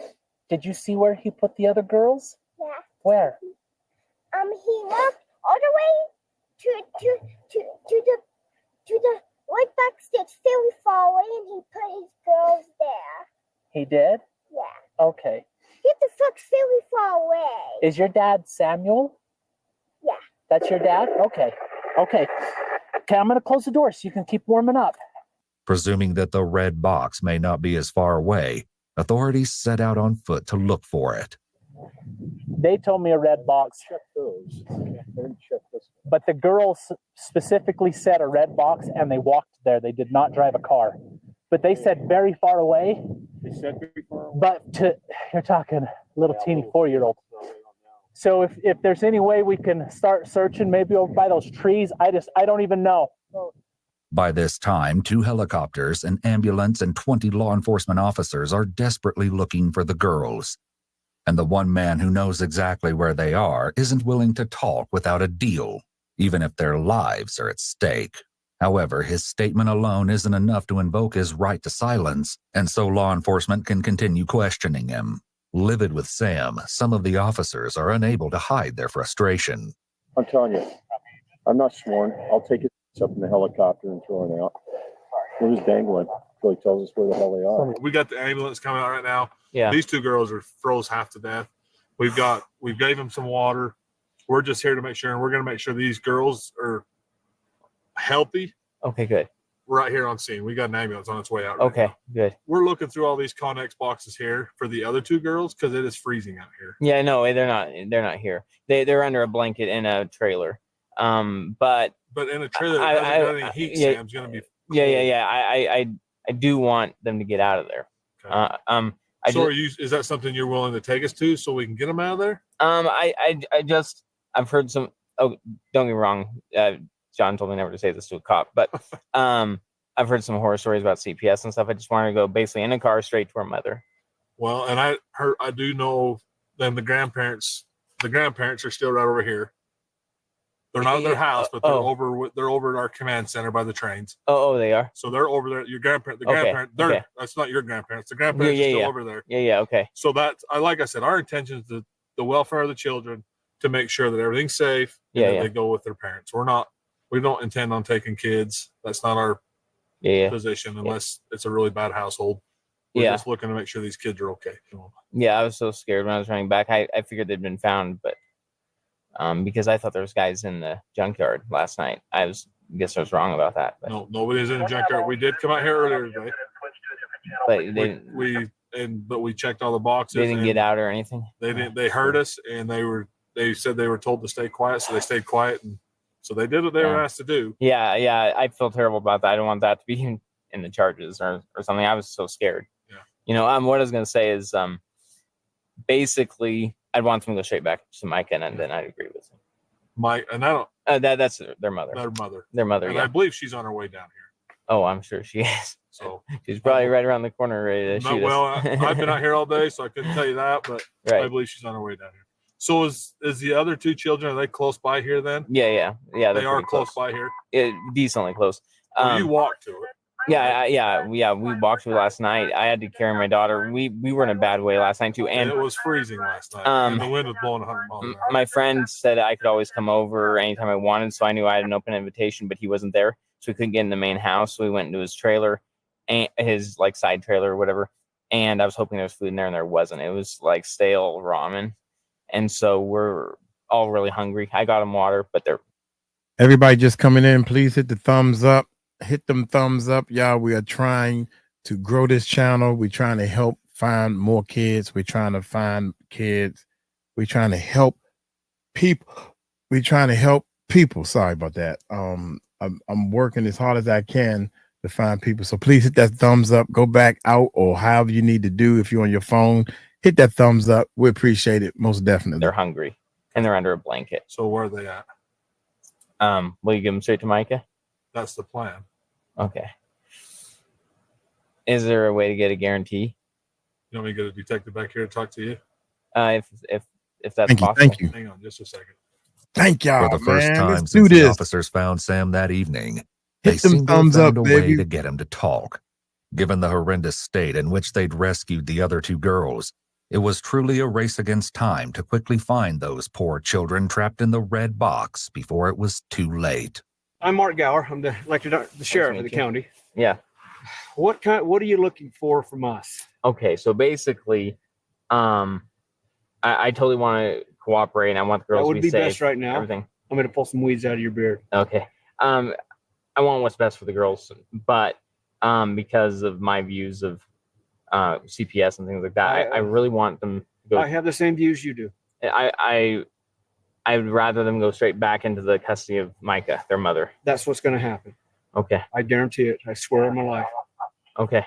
did you see where he put the other girls? Yeah. Where? He left all the way to the right backstage, very far away, and he put his girls there. He did? Yeah. Okay. Get the fuck very far away. Is your dad Samuel? Yeah. That's your dad? Okay. Okay. Okay, I'm going to close the door so you can keep warming up. Presuming that the red box may not be as far away, authorities set out on foot to look for it. They told me a red box. Check those. Check this. But the girls specifically said a red box, and they walked there. They did not drive a car. But they said very far away. They said very far away. But you're talking little teeny 4-year-old. So if there's any way we can start searching, maybe over by those trees, I don't even know. By this time, 2 helicopters, an ambulance, and 20 law enforcement officers are desperately looking for the girls. And the one man who knows exactly where they are isn't willing to talk without a deal, even if their lives are at stake. However, his statement alone isn't enough to invoke his right to silence, and so law enforcement can continue questioning him. Livid with Sam, some of the officers are unable to hide their frustration. I'm telling you, I'm not sworn. I'll take it up in the helicopter and throw it out. We're just dangling until he tells us where the hell they are. We got the ambulance coming out right now. Yeah. These 2 girls are froze half to death. We gave them some water. We're just here to make sure, and we're going to make sure these girls are healthy. Okay, good. Right here on scene. We got an ambulance on its way out. Okay, now. good. We're looking through all these Connex boxes here for the other 2 girls because it is freezing out here. Yeah, no, they're not here. They're under a blanket in a trailer. But in a trailer that hasn't got any heat, yeah, Sam's going to be cold. Yeah. I do want them to get out of there. Okay. Is that something you're willing to take us to so we can get them out of there? I've heard some. Oh, don't get me wrong. John told me never to say this to a cop, but I've heard some horror stories about CPS and stuff. I just wanted to go basically in a car straight to her mother. Well, and I do know then the grandparents are still right over here. They're not at their house, but they're Oh. they're over at our command center by the trains. Oh, they are. So they're over there. Your grandparent, that's not your grandparents. The grandparents are still over there. Yeah. Okay. So that's like I said, our intention is the welfare of the children, to make sure that everything's safe and that they go with their parents. We don't intend on taking kids. That's not our position unless it's a really bad household. We're just looking to make sure these kids are okay. Yeah, I was so scared when I was running back. I figured they'd been found, but because I thought there was guys in the junkyard last night. I guess I was wrong about that. But. No, nobody's in the junkyard. We did come out here earlier today. But we checked all the boxes. They didn't get out or anything. They didn't. They heard us, and they said they were told to stay quiet, so they stayed quiet, and so they did what they were asked to do. Yeah. I feel terrible about that. I don't want that to be in the charges or something. I was so scared. Yeah. What I was gonna say is, basically, I'd want them to go straight back to Micah, and then I'd agree with him. Mike, and I don't. That's their mother. Their mother. And I believe she's on her way down here. Oh, I'm sure she is. So she's probably right around the corner ready to shoot us. I've been out here all day, so I couldn't tell you that, but I believe she's on her way down here. So is the other two children, are they close by here then? Yeah. They are close by here. Decently close. You walked to it. Yeah. We walked to it last night. I had to carry my daughter. We were in a bad way last night too, and it was freezing last night. And the wind was blowing 100 miles an hour. My friend said I could always come over anytime I wanted, so I knew I had an open invitation, but he wasn't there, so we couldn't get in the main house. So we went into his trailer, and his side trailer or whatever. And I was hoping there was food in there, and there wasn't. It was like stale ramen, and so we're all really hungry. I got him water, but everybody just coming in, please hit the thumbs up. Hit them thumbs up, y'all. We are trying to grow this channel. We're trying to help find more kids. We're trying to find kids. We're trying to help people. We're trying to help people. Sorry about that. I'm working as hard as I can to find people. So please hit that thumbs up. Go back out or however you need to do. If you're on your phone, hit that thumbs up. We appreciate it most definitely. They're hungry and they're under a blanket. So where are they at? Will you give them straight to Micah? That's the plan. Okay. Is there a way to get a guarantee? You want me to get a detective back here to talk to you? If that's possible. Thank you. Hang on just a second. Thank y'all. For the first time Let's since do the this. officers found Sam that evening, Hit they them seemed to have thumbs up, found a way baby. to get him to talk. Given the horrendous state in which they'd rescued the other two girls, it was truly a race against time to quickly find those poor children trapped in the red box before it was too late. I'm Mark Gower. I'm the sheriff of the county. Yeah. What are you looking for from us? Okay, so basically, I totally want to cooperate, and I want the girls that would to be safe. Best right now. Everything. I'm going to pull some weeds out of your beard. Okay. I want what's best for the girls, but because of my views of CPS and things like that, I really want them to go. I have the same views you do. I would rather them go straight back into the custody of Micah, their mother. That's what's going to happen. Okay. I guarantee it. I swear on my life. Okay.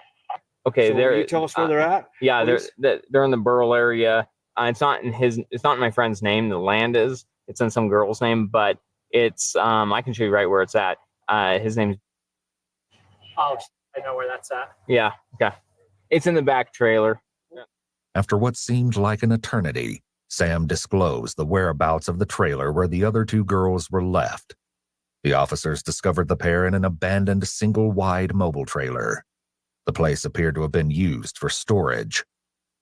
Okay. So will you tell us where they're at? Yeah, please? they're in the Burl area. It's not in my friend's name. The land is. It's in some girl's name, but it's I can show you right where it's at. His name's. Oh, I know where that's at. Yeah. Okay. It's in the back trailer. After what seemed like an eternity, Sam disclosed the whereabouts of the trailer where the other two girls were left. The officers discovered the pair in an abandoned single-wide mobile trailer. The place appeared to have been used for storage.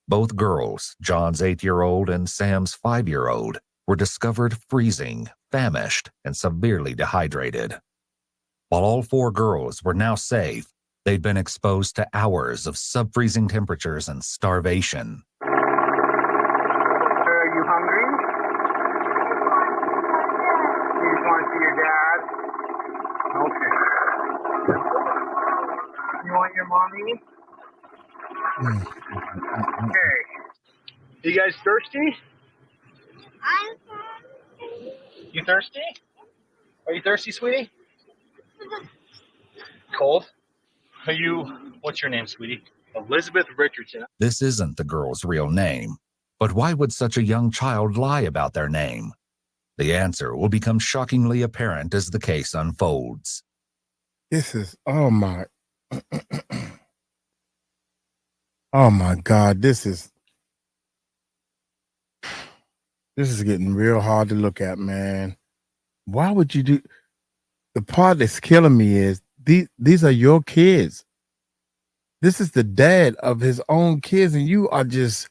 Both girls, John's 8-year-old and Sam's 5-year-old, were discovered freezing, famished, and severely dehydrated. While all 4 girls were now safe, they'd been exposed to hours of sub-freezing temperatures and starvation. Are you hungry? You just want to see your dad? Okay. You want your mommy? Okay. You guys thirsty? You thirsty? Are you thirsty, sweetie? Cold? What's your name, sweetie? Elizabeth Richardson. This isn't the girl's real name, but why would such a young child lie about their name? The answer will become shockingly apparent as the case unfolds. This is, oh my God, this is getting real hard to look at, man. Why would you do? The part that's killing me is these are your kids. This is the dad of his own kids, and you are just.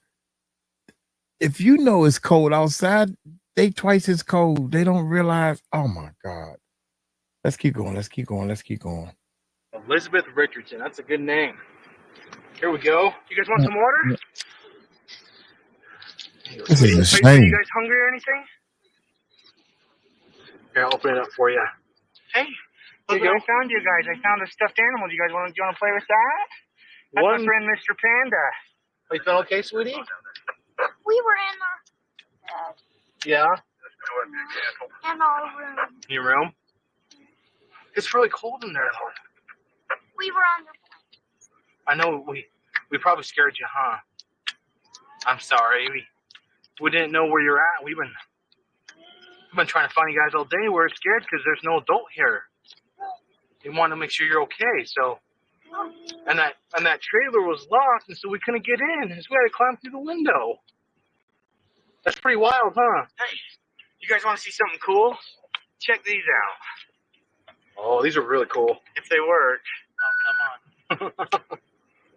If you know it's cold outside, they twice as cold. They don't realize. Oh my God. Let's keep going. Let's keep going. Let's keep going. Elizabeth Richardson. That's a good name. Here we go. You guys want some water? This is a Are you shame. guys hungry or anything? Here, I'll open it up for you. Hey, look what I found you guys. I found a stuffed animal. Do you guys want to play with that? That's my friend, Mr. Panda. Are you feeling okay, sweetie? We were in our Yeah. in our room. In your room? It's really cold in there, though. We were on the. I know we probably scared you, huh? I'm sorry. We didn't know where you're at. We've been trying to find you guys all day. We're scared because there's no adult here. We want to make sure you're okay. So, and that trailer was locked, and so we couldn't get in. So we had to climb through the window. That's pretty wild, huh? Hey, you guys want to see something cool? Check these out. Oh, these are really cool. If they work. Oh, come on.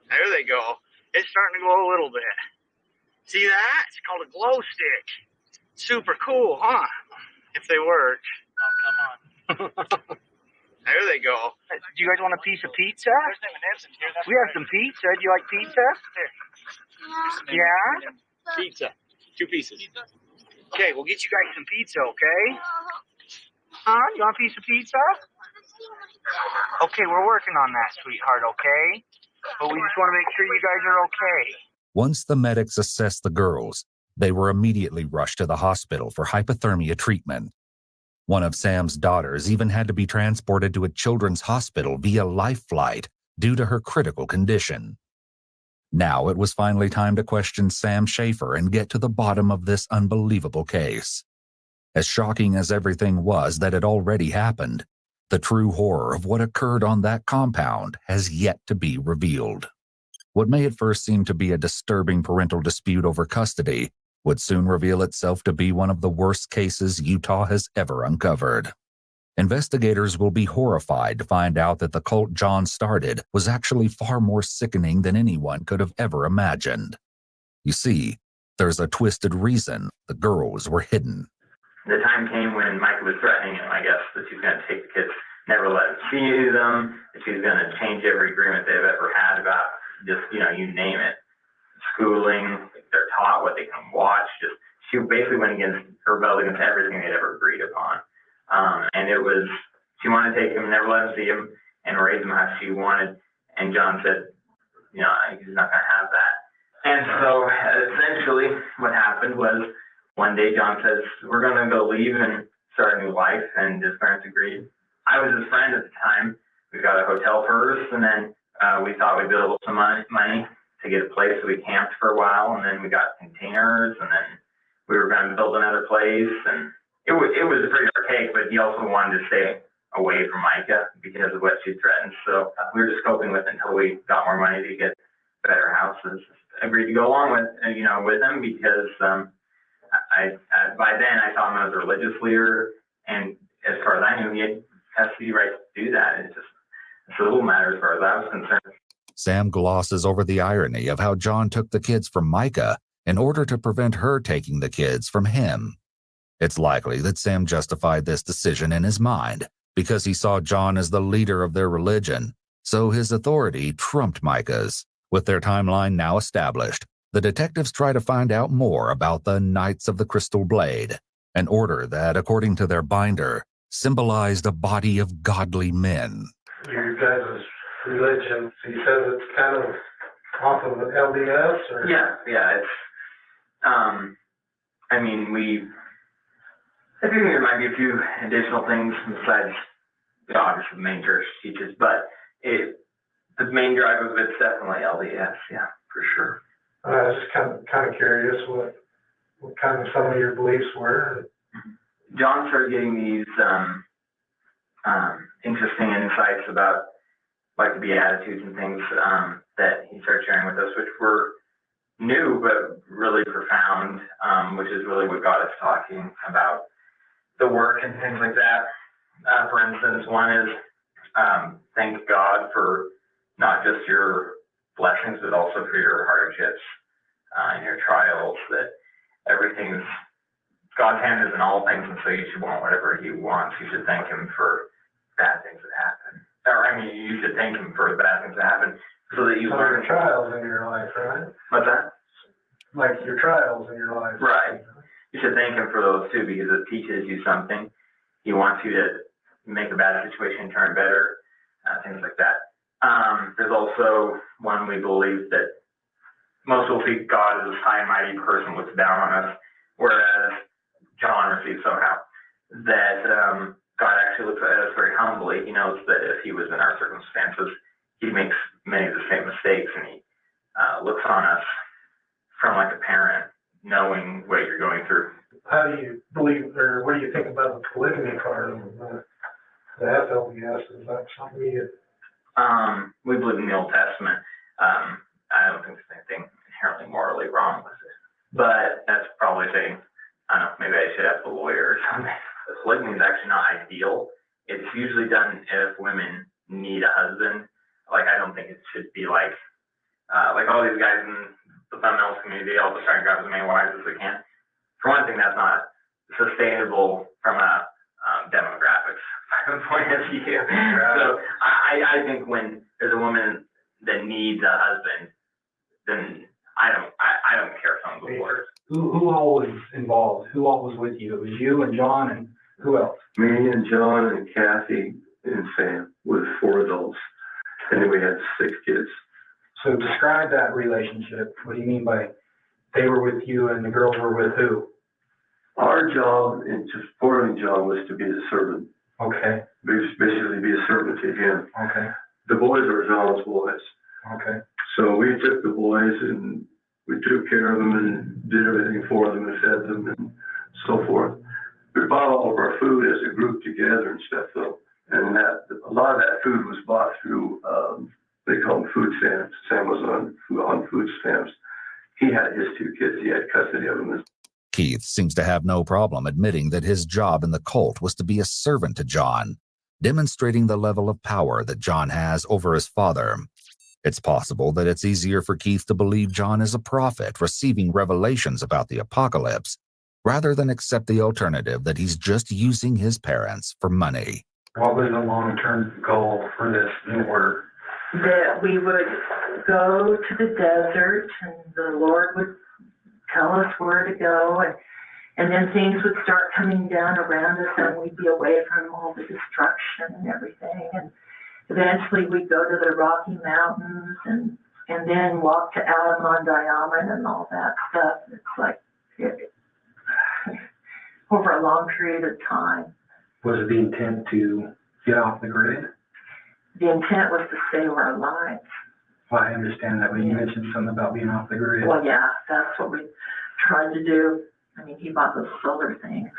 There they go. It's starting to glow a little bit. See that? It's called a glow stick. Super cool, huh? If they work. Oh, come on. There they go. Do you guys want a piece of pizza? We have some pizza. Do you like pizza? Here. Yeah? Pizza. 2 pieces. Okay, we'll get you guys some pizza, okay? Huh? You want a piece of pizza? Okay, we're working on that, sweetheart, okay? But we just want to make sure you guys are okay. Once the medics assessed the girls, they were immediately rushed to the hospital for hypothermia treatment. One of Sam's daughters even had to be transported to a children's hospital via life flight due to her critical condition. Now it was finally time to question Sam Schaefer and get to the bottom of this unbelievable case. As shocking as everything was that had already happened, the true horror of what occurred on that compound has yet to be revealed. What may at first seem to be a disturbing parental dispute over custody would soon reveal itself to be one of the worst cases Utah has ever uncovered. Investigators will be horrified to find out that the cult John started was actually far more sickening than anyone could have ever imagined. You see, there's a twisted reason the girls were hidden. The time came when Micah was threatening him, I guess, that she's going to take the kids, never let him see them, that she's going to change every agreement they've ever had about just, you name it. Schooling, they're taught what they can watch. She basically went against her rebelled against everything they'd ever agreed upon. And it was, she wanted to take him, never let him see him, and raise him how she wanted. And John said, he's not going to have that. And so essentially what happened was one day John says, we're going to go leave and start a new life. And his parents agreed. I was his friend at the time. We got a hotel first, and then we thought we'd build some money to get a place. So we camped for a while, and then we got containers, and then we were going to build another place. And it was pretty archaic, but he also wanted to stay away from Micah because of what she threatened. So we were just coping with it until we got more money to get better houses. Agreed to go along with him because by then I saw him as a religious leader, and as far as I knew, he had custody rights to do that. It's a little matter as far as I was concerned. Sam glosses over the irony of how John took the kids from Micah in order to prevent her taking the kids from him. It's likely that Sam justified this decision in his mind because he saw John as the leader of their religion, so his authority trumped Micah's. With their timeline now established, the detectives try to find out more about the Knights of the Crystal Blade, an order that, according to their binder, symbolized a body of godly men. Your guys' religion, he says it's kind of off of an LDS? Or? Yeah, it's, I think there might be a few additional things besides, obviously the main church teaches, but the main drive of it's definitely LDS, yeah, for sure. I was just kind of curious what kind of some of your beliefs were. John started getting these interesting insights about like the Beatitudes and things that he started sharing with us, which were new but really profound, which is really what got us talking about the work and things like that. For instance, one is thank God for not just your blessings, but also for your hardships and your trials, that everything's, God's hand is in all things, and so you should want whatever he wants. You should thank him for bad things that happen. Or, I mean, you should thank him for the bad things that happen so that you learn. Trials in your life, right? What's that? Like your trials in your life. Right. You should thank him for those too, because it teaches you something. He wants you to make a bad situation turn better, things like that. There's also one we believe that most will see God as a high and mighty person looks down on us, whereas John receives somehow that God actually looks at us very humbly. He knows that if he was in our circumstances, he makes many of the same mistakes, and he looks on us from like a parent, knowing what you're going through. How do you believe, or what do you think about the polygamy part of the FLDS? Is that something you... We believe in the Old Testament. I don't think there's anything inherently morally wrong with it. But that's probably saying, I don't know, maybe I should ask a lawyer or something. Polygamy is actually not ideal. It's usually done if women need a husband. Like, I don't think it should be like all these guys in the fundamentalist community all just trying to grab as many wives as they can. For one thing, that's not sustainable from a demographics point of view. So I think when there's a woman that needs a husband, then I don't care if someone's divorced. Who all was involved? Who all was with you? It was you and John, and who else? Me and John and Kathy and Sam with 4 adults, and then we had 6 kids. So describe that relationship. What do you mean by they were with you and the girls were with who? Our job in supporting John was to be the servant. Okay. Basically be a servant to him. Okay. The boys were John's boys. Okay. So we took the boys and we took care of them and did everything for them and fed them and so forth. We bought all of our food as a group together and stuff though. And a lot of that food was bought through, they call them food stamps. Sam was on food stamps. He had his 2 kids. He had custody of them. Keith seems to have no problem admitting that his job in the cult was to be a servant to John, demonstrating the level of power that John has over his father. It's possible that it's easier for Keith to believe John is a prophet receiving revelations about the apocalypse, rather than accept the alternative that he's just using his parents for money. What was the long-term goal for this new order? That we would go to the desert and the Lord would tell us where to go, and then things would start coming down around us and we'd be away from all the destruction and everything, and eventually we'd go to the Rocky Mountains and then walk to Alamondiaman and all that stuff. It's like over a long period of time. Was the intent to get off the grid? The intent was to save our lives. Well, I understand that, but you mentioned something about being off the grid. Well, yeah, that's what we tried to do. I mean, he bought those solar things.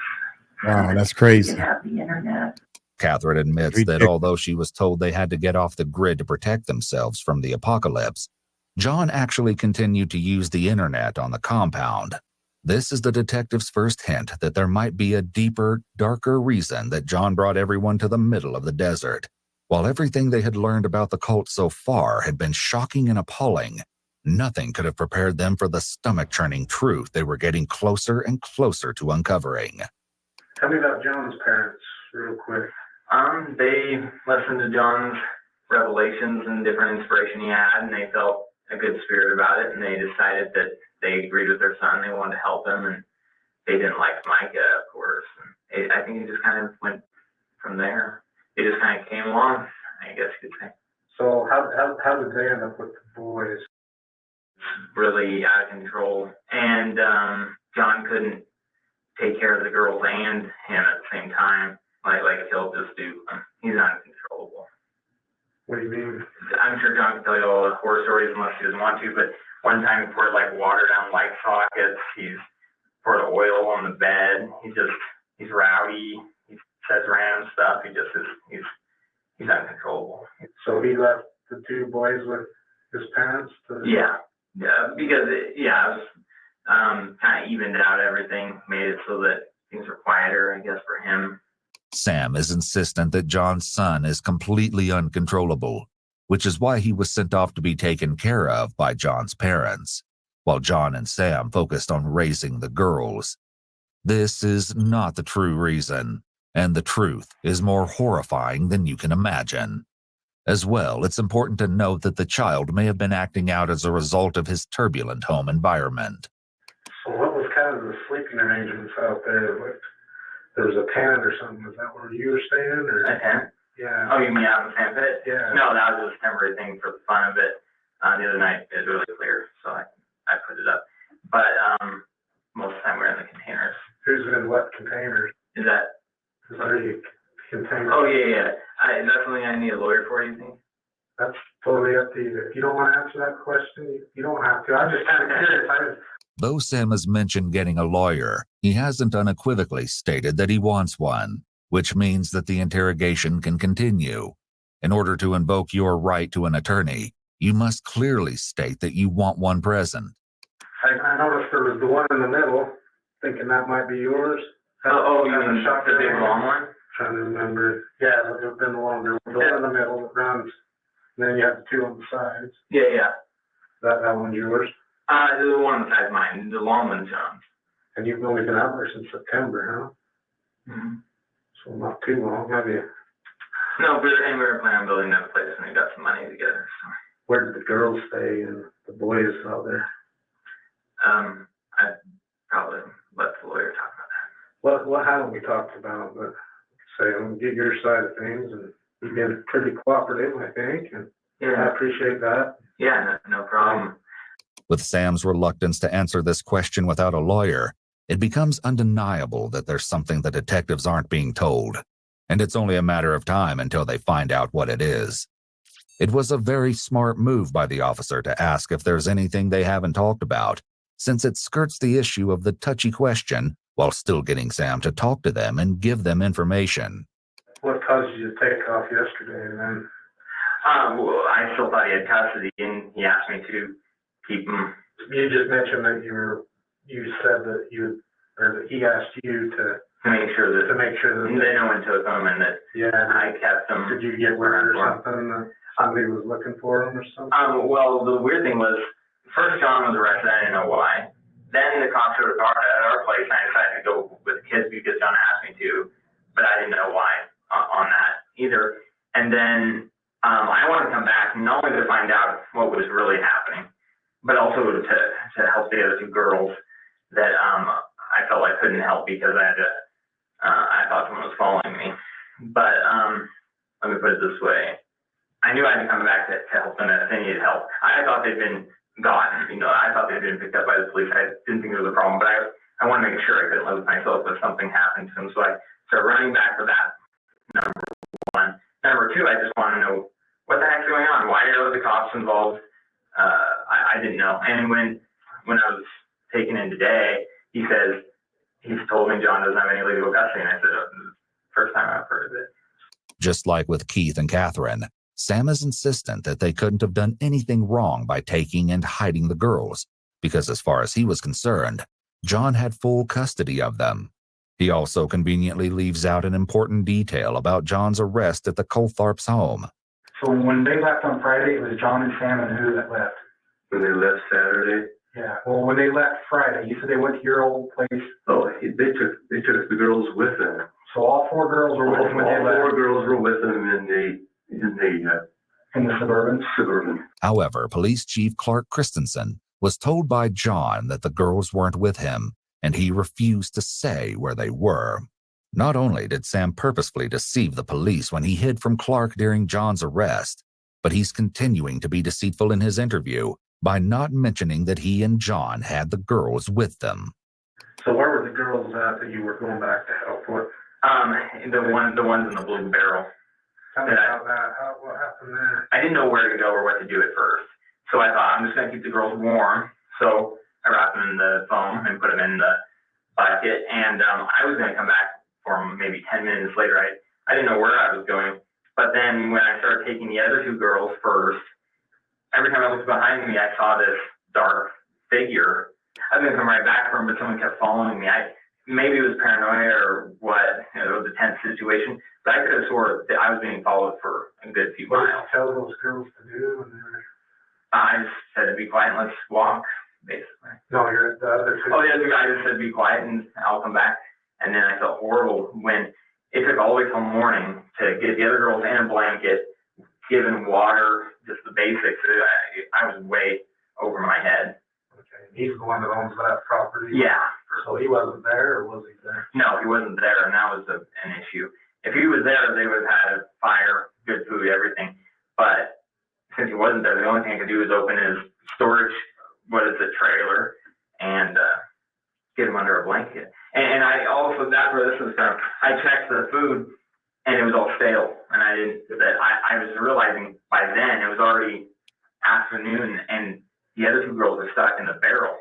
Wow, that's crazy. You have the internet. Catherine admits that although she was told they had to get off the grid to protect themselves from the apocalypse, John actually continued to use the internet on the compound. This is the detective's first hint that there might be a deeper, darker reason that John brought everyone to the middle of the desert. While everything they had learned about the cult so far had been shocking and appalling, nothing could have prepared them for the stomach-churning truth they were getting closer and closer to uncovering. Tell me about John's parents real quick. They listened to John's revelations and different inspiration he had, and they felt a good spirit about it, and they decided that they agreed with their son. They wanted to help him, and they didn't like Micah, of course. And I think it just kind of went from there. It just kind of came along, I guess you could say. So how did they end up with the boys? Really out of control, and John couldn't take care of the girls and him at the same time, like he'll just do. He's uncontrollable. What do you mean? I'm sure John can tell you all the horror stories unless he doesn't want to, but one time he poured like water down light sockets. He's poured oil on the bed. He's rowdy. He says random stuff. He's uncontrollable. So he left the 2 boys with his parents? Yeah, because it was kind of evened out everything, made it so that things were quieter, I guess, for him. Sam is insistent that John's son is completely uncontrollable, which is why he was sent off to be taken care of by John's parents, while John and Sam focused on raising the girls. This is not the true reason, and the truth is more horrifying than you can imagine. As well, it's important to note that the child may have been acting out as a result of his turbulent home environment. So what was kind of the sleeping arrangements out there? What, there was a tent or something. Is that where you were staying? Or? A tent? Yeah. Oh, you mean out in the sand pit? Yeah. No, that was just a temporary thing for the fun of it. The other night it was really clear, so I put it up. But most of the time we're in the containers. Who's in what containers? Is that? Is there any containers? Oh, yeah. Is that something I need a lawyer for, you think? That's totally up to you. If you don't want to answer that question, you don't have to. I'm just kind of curious. Though Sam has mentioned getting a lawyer, he hasn't unequivocally stated that he wants one, which means that the interrogation can continue. In order to invoke your right to an attorney, you must clearly state that you want one present. I noticed there was the one in the middle, thinking that might be yours. Oh, you mean the big long one? Trying to remember. Yeah, it would have been the longer one. The one in the middle that runs, and then you have the two on the sides. Yeah. That one's yours? The one on the side is mine. The long one's John's. And you've only been out there since September, huh? Mm-hmm. So not too long, have you? No, but we were planning on building that place and we got some money together. So. Where did the girls stay and the boys out there? I'd probably let the lawyer talk about that. What haven't we talked about? But say, get your side of things, and you've been pretty cooperative, I think, and I appreciate that. Yeah, no problem. With Sam's reluctance to answer this question without a lawyer, it becomes undeniable that there's something the detectives aren't being told, and it's only a matter of time until they find out what it is. It was a very smart move by the officer to ask if there's anything they haven't talked about, since it skirts the issue of the touchy question while still getting Sam to talk to them and give them information. What caused you to take off yesterday, then? Well, I still thought he had custody, and he asked me to keep him. You just mentioned that you said that he asked you to make sure that they no one took him and that I kept them. Did you get word or something that somebody was looking for him or something? Well, the weird thing was, first John was arrested, I didn't know why. Then the cops showed up at our place, and I decided to go with the kids because John asked me to, but I didn't know why on that either. And then I wanted to come back, not only to find out what was really happening, but also to help the other two girls that I felt I couldn't help because I thought someone was following me. But let me put it this way. I knew I had to come back to help them if they needed help. I thought they'd been gotten, I thought they'd been picked up by the police. I didn't think it was a problem, but I wanted to make sure I couldn't live with myself if something happened to them. So I started running back for that, number one. Number two, I just want to know what the heck's going on? Why are the cops involved? I didn't know. And when I was taken in today, he says, he's told me John doesn't have any legal custody. And I said, oh, this is the first time I've heard of it. Just like with Keith and Catherine, Sam is insistent that they couldn't have done anything wrong by taking and hiding the girls, because as far as he was concerned, John had full custody of them. He also conveniently leaves out an important detail about John's arrest at the 𝗗𝗢𝗡𝗞𝗦's home. So when they left on Friday, it was John and Sam and who that left? When they left Saturday? Yeah. Well, when they left Friday, you said they went to your old place. Oh, they took the girls with them. So all four girls were with them when they left. All four girls were with them in the Suburban. However, Police Chief Clark Christensen was told by John that the girls weren't with him, and he refused to say where they were. Not only did Sam purposefully deceive the police when he hid from Clark during John's arrest, but he's continuing to be deceitful in his interview by not mentioning that he and John had the girls with them. So where were the girls at that you were going back to help with? The ones in the blue barrel. Tell me about that. What happened there? I didn't know where to go or what to do at first. So I thought, I'm just going to keep the girls warm. So I wrapped them in the foam and put them in the bucket. And I was going to come back for them maybe 10 minutes later. I didn't know where I was going. But then when I started taking the other two girls first, every time I looked behind me, I saw this dark figure. I was going to come right back for him, but someone kept following me. maybe it was paranoia or what, it was a tense situation, but I could have swore that I was being followed for a good few miles. What did you tell those girls to do? I just said to be quiet and let's walk, basically. No, you're the other two. Oh, the other guy just said be quiet and I'll come back. And then I felt horrible when it took all the way till morning to get the other girls in a blanket, given water, just the basics. I was way over my head. Okay, he's the one that owns that property? Yeah. So he wasn't there, or was he there? No, he wasn't there, and that was an issue. If he was there, they would have had a fire, good food, everything. But since he wasn't there, the only thing I could do was open his storage, what is it, trailer, and get him under a blanket. And I also, that's where this was from. I checked the food, and it was all stale. And I was realizing by then it was already afternoon, and the other two girls were stuck in the barrel.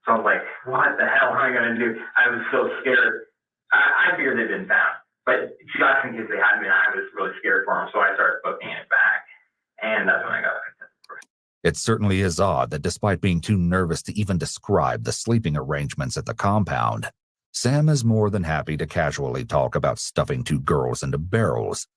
So I was like, what the hell am I going to do? I was so scared. I figured they'd been found. But just in case they hadn't been, I was really scared for them. So I started booking it back. And that's when I got it. It certainly is odd that despite being too nervous to even describe the sleeping arrangements at the compound, Sam is more than happy to casually talk about stuffing two girls into barrels,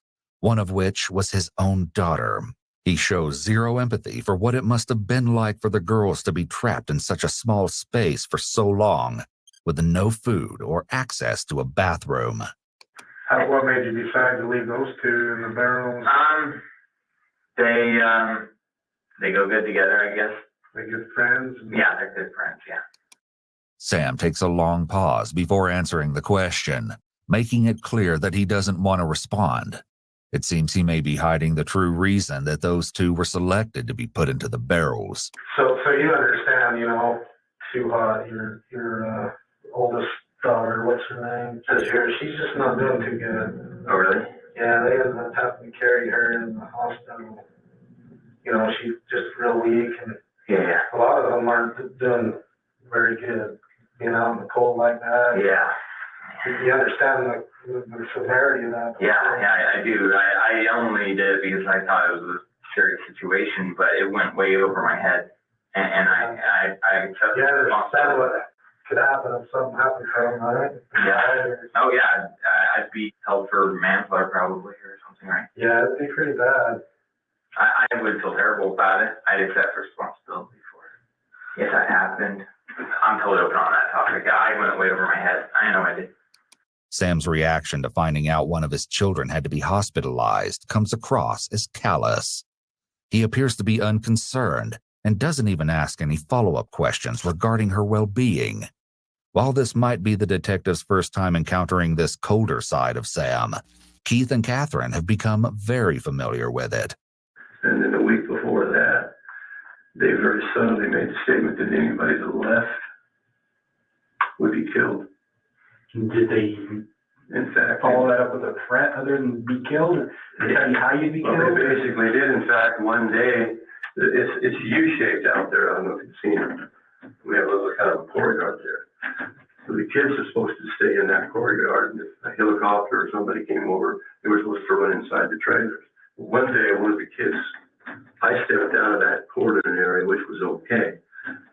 one of which was his own daughter. He shows zero empathy for what it must have been like for the girls to be trapped in such a small space for so long, with no food or access to a bathroom. What made you decide to leave those two in the barrels? They go good together, I guess. They're good friends? Yeah, they're good friends, yeah. Sam takes a long pause before answering the question, making it clear that he doesn't want to respond. It seems he may be hiding the true reason that those two were selected to be put into the barrels. So you understand, your oldest daughter, what's her name? She's just not doing too good. Oh, really? Yeah, they ended up having to carry her in the hospital. She's just real weak, and a lot of them aren't doing very good, being out in the cold like that. Yeah. You understand the severity of that? Yeah, I do. I only did it because I thought it was a serious situation, but it went way over my head, and I accepted the responsibility. What could happen if something happened to them, right? Yeah. Oh, yeah. I'd be held for manslaughter probably or something, right? Yeah, it'd be pretty bad. I would feel terrible about it. I'd accept responsibility for it. If that happened, I'm totally open on that topic. I went way over my head. I know I did. Sam's reaction to finding out one of his children had to be hospitalized comes across as callous. He appears to be unconcerned and doesn't even ask any follow-up questions regarding her well-being. While this might be the detective's first time encountering this colder side of Sam, Keith and Catherine have become very familiar with it. And then the week before that, they very suddenly made the statement that anybody that left would be killed. Did they, in fact, follow that up with a threat other than be killed? Or tell you how you'd be killed? They basically did. In fact, one day, it's U-shaped out there. I don't know if you've seen it. We have a little kind of a courtyard there. So the kids are supposed to stay in that courtyard, and if a helicopter or somebody came over, they were supposed to run inside the trailers. One day, one of the kids, I stepped out of that corner area, which was okay,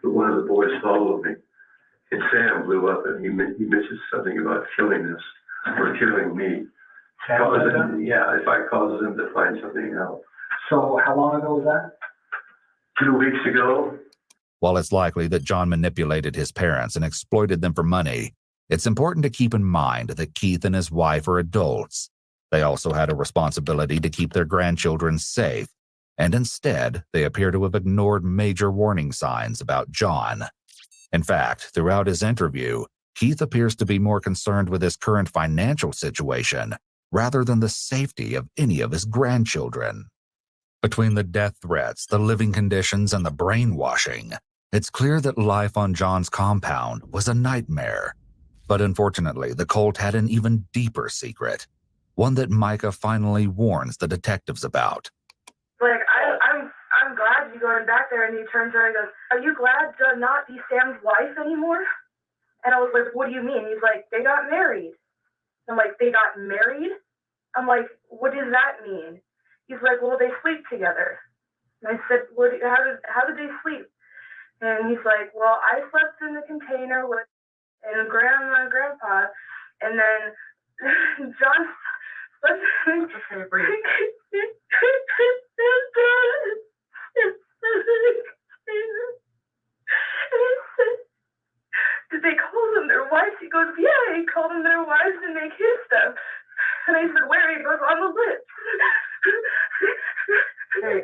but one of the boys followed me, and Sam blew up, and he mentioned something about killing us, or killing me. If I caused them to find something else. So how long ago was that? 2 weeks ago. While it's likely that John manipulated his parents and exploited them for money, it's important to keep in mind that Keith and his wife are adults. They also had a responsibility to keep their grandchildren safe, and instead, they appear to have ignored major warning signs about John. In fact, throughout his interview, Keith appears to be more concerned with his current financial situation rather than the safety of any of his grandchildren. Between the death threats, the living conditions, and the brainwashing, it's clear that life on John's compound was a nightmare. But unfortunately, the cult had an even deeper secret, one that Micah finally warns the detectives about. Like, I'm glad you going back there, and he turns around and goes, "Are you glad to not be Sam's wife anymore?" And I was like, "What do you mean?" He's like, "They got married." I'm like, "They got married?" I'm like, "What does that mean?" He's like, "Well, they sleep together." And I said, how did they sleep? And he's like, "Well, I slept in the container with and Grandma and Grandpa, and then John. Okay, breathe. Did they call them their wives? He goes, yeah, he called them their wives to make his stuff. And I said, where? He goes, on the lips. Okay,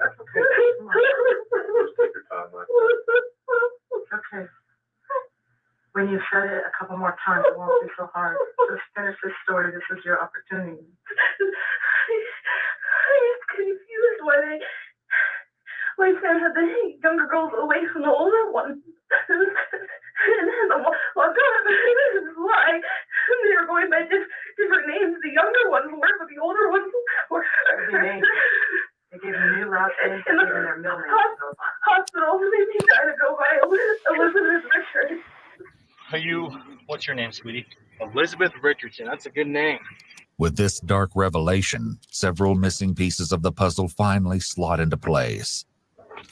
okay. When you said it a couple more times, it won't be so hard. Just finish this story. This is your opportunity. I was confused why Sam had the younger girls away from the older ones. And then the this is why they were going by different names. The younger ones were, but the older ones were. They gave them new last names and even their middle names. Hospital, they tried to go by Elizabeth Richards. What's your name, sweetie? Elizabeth Richardson. That's a good name. With this dark revelation, several missing pieces of the puzzle finally slot into place.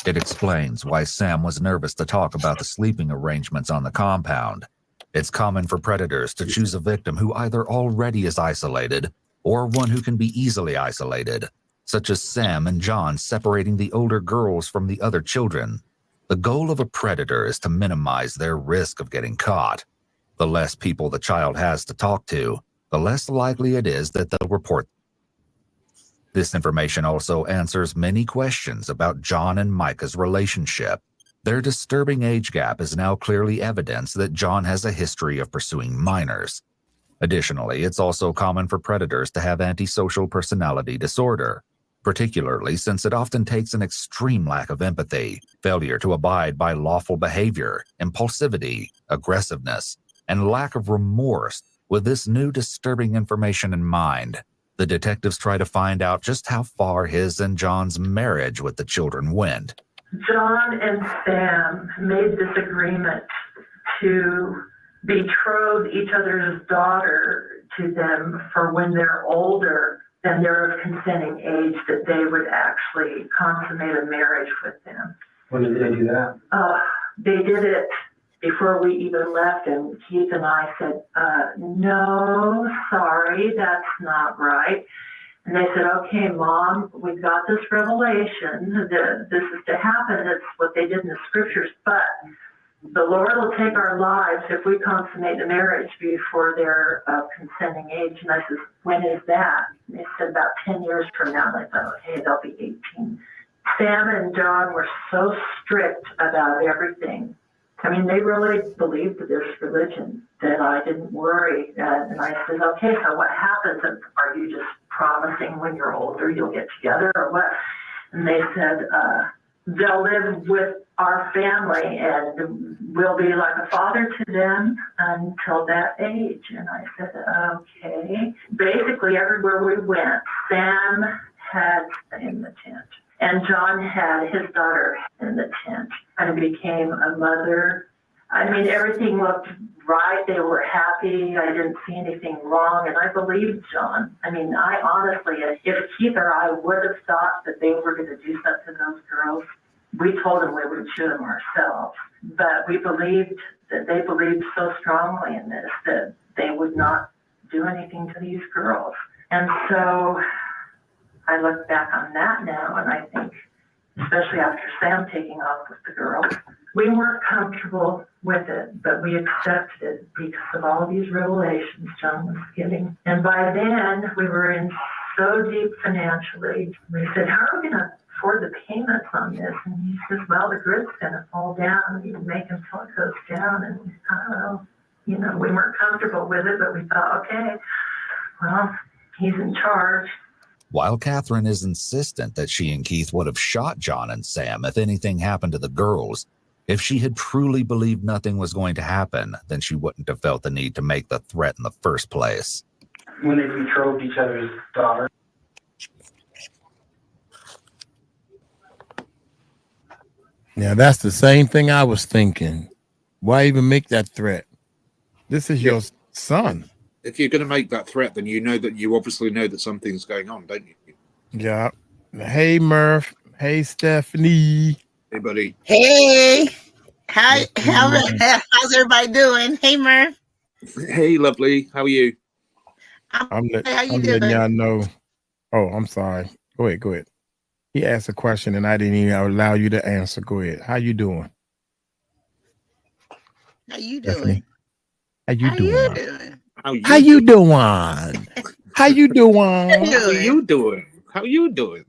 It explains why Sam was nervous to talk about the sleeping arrangements on the compound. It's common for predators to choose a victim who either already is isolated or one who can be easily isolated, such as Sam and John separating the older girls from the other children. The goal of a predator is to minimize their risk of getting caught. The less people the child has to talk to, the less likely it is that they'll report. This information also answers many questions about John and Micah's relationship. Their disturbing age gap is now clearly evidence that John has a history of pursuing minors. Additionally, it's also common for predators to have antisocial personality disorder, particularly since it often takes an extreme lack of empathy, failure to abide by lawful behavior, impulsivity, aggressiveness, and lack of remorse. With this new disturbing information in mind, the detectives try to find out just how far his and John's marriage with the children went. John and Sam made this agreement to betroth each other's daughter to them for when they're older and they're of consenting age, that they would actually consummate a marriage with them. When did they do that? They did it before we even left, and Keith and I said, no, sorry, that's not right. And they said, okay, Mom, we've got this revelation that this is to happen. It's what they did in the scriptures, but the Lord will take our lives if we consummate the marriage before they're of consenting age. And I said, when is that? And they said, about 10 years from now. And I thought, okay, they'll be 18. Sam and John were so strict about everything. I mean, they really believed this religion that I didn't worry. And I said, okay, so what happens? Are you just promising when you're older you'll get together or what? And they said, they'll live with our family and we'll be like a father to them until that age. And I said, okay. Basically, everywhere we went, Sam had in the tent. And John had his daughter in the tent and became a mother. I mean, everything looked right. They were happy. I didn't see anything wrong. And I believed John. I mean, I honestly, if Keith or I would have thought that they were going to do something to those girls, we told them we would shoot them ourselves. But we believed that they believed so strongly in this that they would not do anything to these girls. And so I look back on that now, and I think, especially after Sam taking off with the girls, we weren't comfortable with it, but we accepted it because of all these revelations John was getting. And by then, we were in so deep financially. We said, how are we going to afford the payments on this? And he says, well, the grid's going to fall down. You make until it goes down. And we thought, well, you know, we weren't comfortable with it, but we thought, okay, well, he's in charge. While Catherine is insistent that she and Keith would have shot John and Sam if anything happened to the girls, if she had truly believed nothing was going to happen, then she wouldn't have felt the need to make the threat in the first place. When they betrothed each other's daughter. Yeah, that's the same thing I was thinking. Why even make that threat? This is your son. If you're going to make that threat, then you obviously know that something's going on, don't you? Yeah. Hey, Murph. Hey, Stephanie. Hey, buddy. Hey. How's everybody doing? Hey, Murph. Hey, lovely. How are you? I'm letting y'all know. Oh, I'm sorry. Go ahead. He asked a question and I didn't even allow you to answer. Go ahead. How you doing? How you Stephanie? doing? How you doing? How you doing? How you doing? How you doing? How you doing?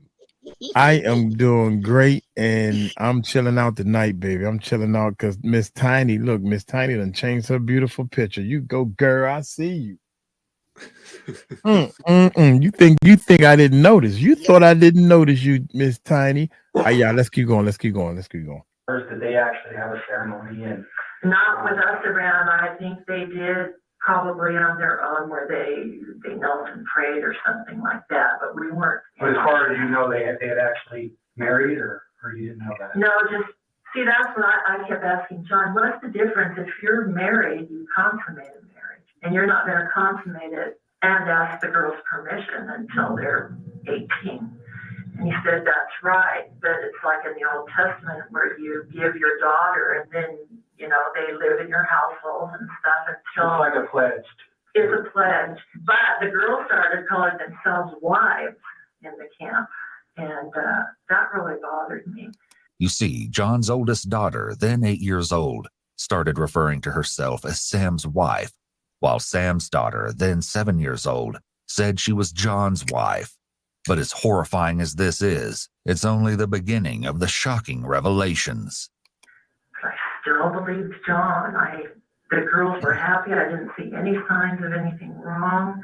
I am doing great, and I'm chilling out tonight, baby. I'm chilling out because Miss Tiny done changed her beautiful picture. You go, girl. I see you. You think I didn't notice? You thought I didn't notice you, Miss Tiny. Yeah, let's keep going. First, did they actually have a ceremony? And not with us around. I think they did probably on their own where they knelt and prayed or something like that, but we weren't. But as far as you know, they had actually married, or you didn't know that? No, just see, that's what I kept asking John. What's the difference if you're married, you consummate a marriage, and you're not going to consummate it and ask the girl's permission until they're 18? And he said, that's right, but it's like in the Old Testament where you give your daughter and then, they live in your household and stuff until... It's like a pledge. It's a pledge. But the girls started calling themselves wives in the camp, and that really bothered me. You see, John's oldest daughter, then 8 years old, started referring to herself as Sam's wife, while Sam's daughter, then 7 years old, said she was John's wife. But as horrifying as this is, it's only the beginning of the shocking revelations. I still believed John. The girls were happy. I didn't see any signs of anything wrong.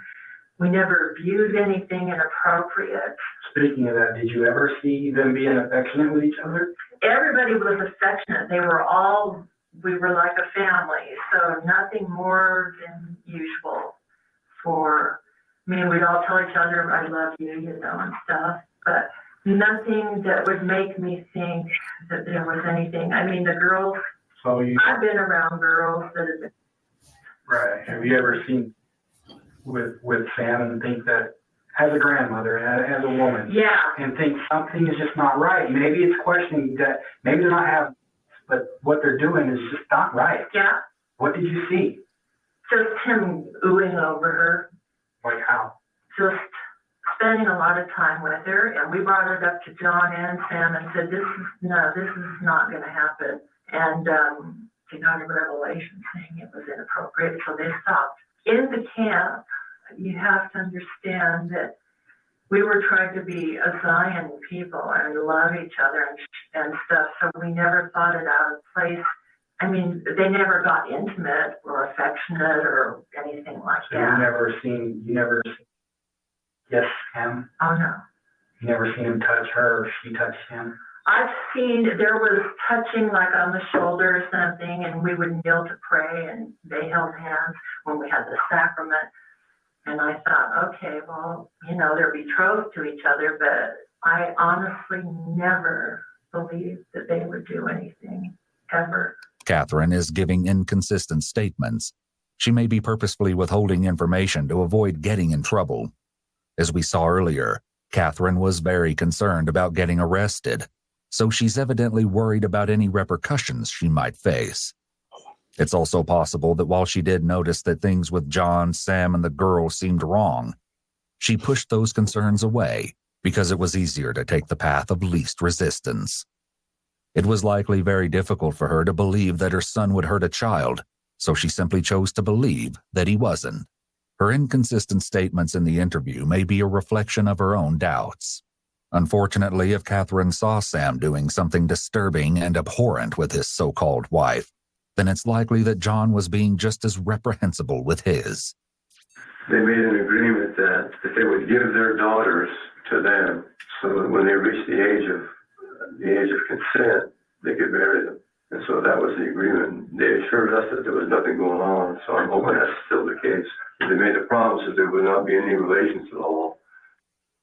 We never viewed anything inappropriate. Speaking of that, did you ever see them being affectionate with each other? Everybody was affectionate. We were like a family, so nothing more than usual we'd all tell each other, I love you, and stuff, but nothing that would make me think that there was anything. I mean, the girls, I've been around girls that have been. Right. Have you ever seen with Sam and think that as a grandmother, as a woman, and think something is just not right? Maybe it's questioning that maybe they're not having, but what they're doing is just not right. Yeah. What did you see? Just him oohing over her. Like how? Just spending a lot of time with her, and we brought it up to John and Sam and said, this is not going to happen. And they got a revelation saying it was inappropriate, so they stopped. In the camp, you have to understand that we were trying to be a Zion people and love each other and stuff, so we never thought it out of place. I mean, they never got intimate or affectionate or anything like that. You never seen yes, him? Oh, no. You never seen him touch her or she touched him? I've seen there was touching like on the shoulder or something, and we would kneel to pray, and they held hands when we had the sacrament. And I thought, okay, well, they're betrothed to each other, but I honestly never believed that they would do anything, ever. Catherine is giving inconsistent statements. She may be purposefully withholding information to avoid getting in trouble. As we saw earlier, Catherine was very concerned about getting arrested, so she's evidently worried about any repercussions she might face. It's also possible that while she did notice that things with John, Sam, and the girl seemed wrong, she pushed those concerns away because it was easier to take the path of least resistance. It was likely very difficult for her to believe that her son would hurt a child, so she simply chose to believe that he wasn't. Her inconsistent statements in the interview may be a reflection of her own doubts. Unfortunately, if Catherine saw Sam doing something disturbing and abhorrent with his so-called wife, then it's likely that John was being just as reprehensible with his. They made an agreement that they would give their daughters to them, so that when they reached the age of consent, they could marry them. And so that was the agreement. They assured us that there was nothing going on, so I'm hoping that's still the case. They made a promise that there would not be any relations at all,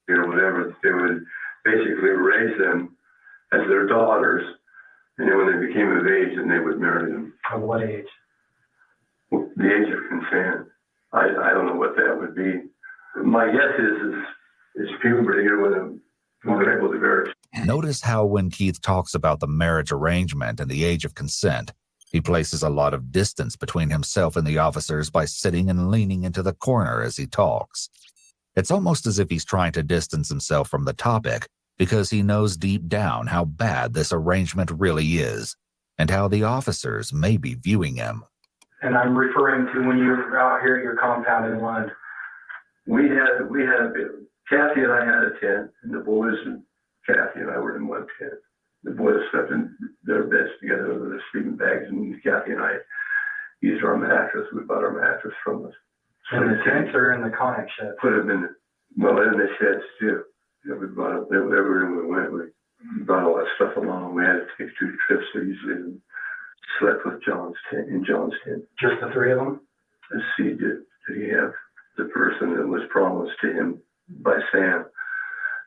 whatever. They would basically raise them as their daughters, and then when they became of age, then they would marry them. Of what age? The age of consent. I don't know what that would be. My guess is puberty when they're able to marry. Notice how when Keith talks about the marriage arrangement and the age of consent, He places a lot of distance between himself and the officers by sitting and leaning into the corner as he talks. It's almost as if he's trying to distance himself from the topic because he knows deep down how bad this arrangement really is and how the officers may be viewing him. And I'm referring to when you were out here at your compound in Lund. We had Kathy and I had a tent, and the boys and Kathy and I were in one tent. The boys slept in their beds together with their sleeping bags, and Kathy and I used our mattress. We bought our mattress from us. In the tents or in the Connex shed? Put them in the sheds too. You know, we brought it everywhere we went. We brought all that stuff along. We had to take 2 trips so usually. Slept with in John's tent. Just the 3 of them? Let's see, did he have the person that was promised to him by Sam?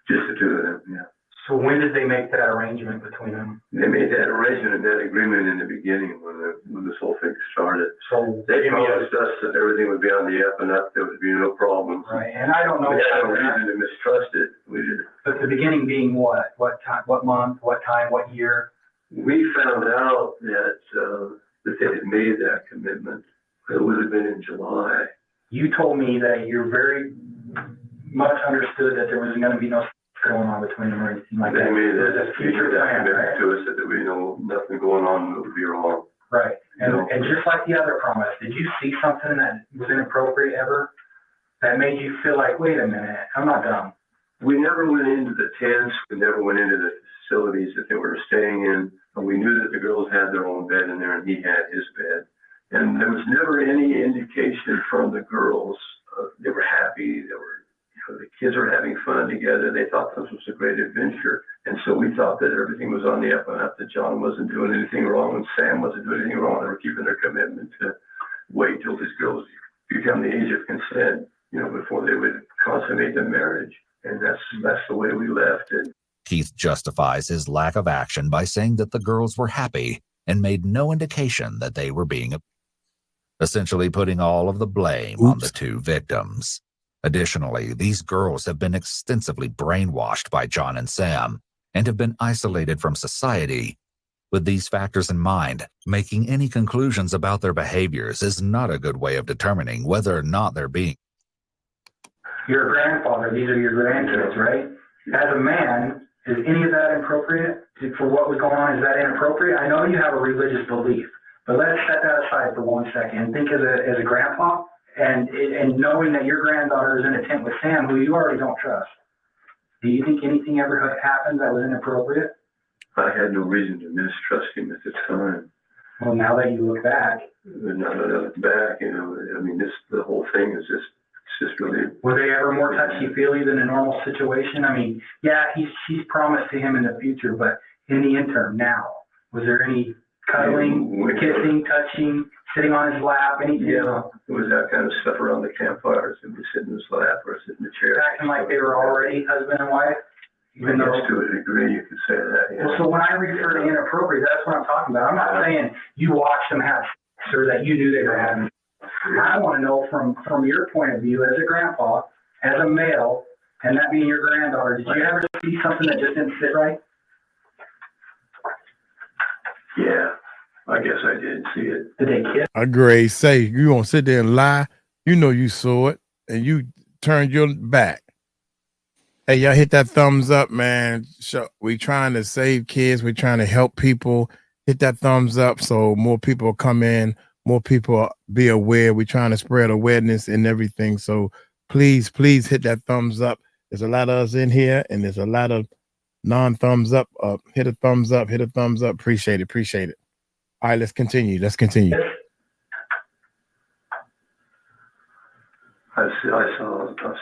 Just the 2 of them, yeah. So when did they make that arrangement between them? They made that arrangement and that agreement in the beginning when this whole thing started. So they promised us that everything would be on the up and up. There would be no problems. Right, and I don't know. We had no reason to mistrust it. We did. But the beginning being what? What time? What month? What time? What year? We found out that they had made that commitment. It would have been in July. You told me that you're very much understood that there was going to be no going on between them or anything like that. They made that future plan, right? To us that we know nothing going on that would be wrong. Right. And just like the other promise, did you see something that was inappropriate ever that made you feel like, wait a minute, I'm not dumb? We never went into the tents. We never went into the facilities that they were staying in. We knew that the girls had their own bed in there and he had his bed. And there was never any indication from the girls. They were happy. They were, the kids were having fun together. They thought this was a great adventure. And so we thought that everything was on the up and up, that John wasn't doing anything wrong and Sam wasn't doing anything wrong. They were keeping their commitment to wait till these girls become the age of consent, before they would consummate the marriage. And that's the way we left it. Keith justifies his lack of action by saying that the girls were happy and made no indication that they were being essentially putting all of the blame on the 2 victims. Additionally, these girls have been extensively brainwashed by John and Sam and have been isolated from society. With these factors in mind, making any conclusions about their behaviors is not a good way of determining whether or not they're being. You're a grandfather. These are your grandkids, right? As a man, is any of that inappropriate? For what was going on, is that inappropriate? I know you have a religious belief, but let's set that aside for 1 second and think as a grandpa and knowing that your granddaughter is in a tent with Sam, who you already don't trust. Do you think anything ever happened that was inappropriate? I had no reason to mistrust him at the time. Well, now that you look back. Now that I look back, the whole thing is just really. Were they ever more touchy-feely than a normal situation? I mean, yeah, she's promised to him in the future, but in the interim now, was there any cuddling, kissing, touching, sitting on his lap, anything? Yeah, it was that kind of stuff around the campfires. It was sitting in his lap or sitting in the chair. Acting like they were already husband and wife? Even though to a degree you could say that. Yeah. Well, so when I refer to inappropriate, that's what I'm talking about. I'm not saying you watched them have sex or that you knew they were having sex. I want to know from your point of view as a grandpa, as a male, and that being your granddaughter, did you ever see something that just didn't sit right? Yeah, I guess I did see it. Did they kiss? Agree. Say you gonna sit there and lie. You know you saw it and you turned your back. Hey, y'all hit that thumbs up, man. We trying to save kids. We're trying to help people. Hit that thumbs up so more people come in. More people be aware. We're trying to spread awareness and everything. So please hit that thumbs up. There's a lot of us in here and there's a lot of non-thumbs up. Hit a thumbs up. Hit a thumbs up. Appreciate it. All right, let's continue. I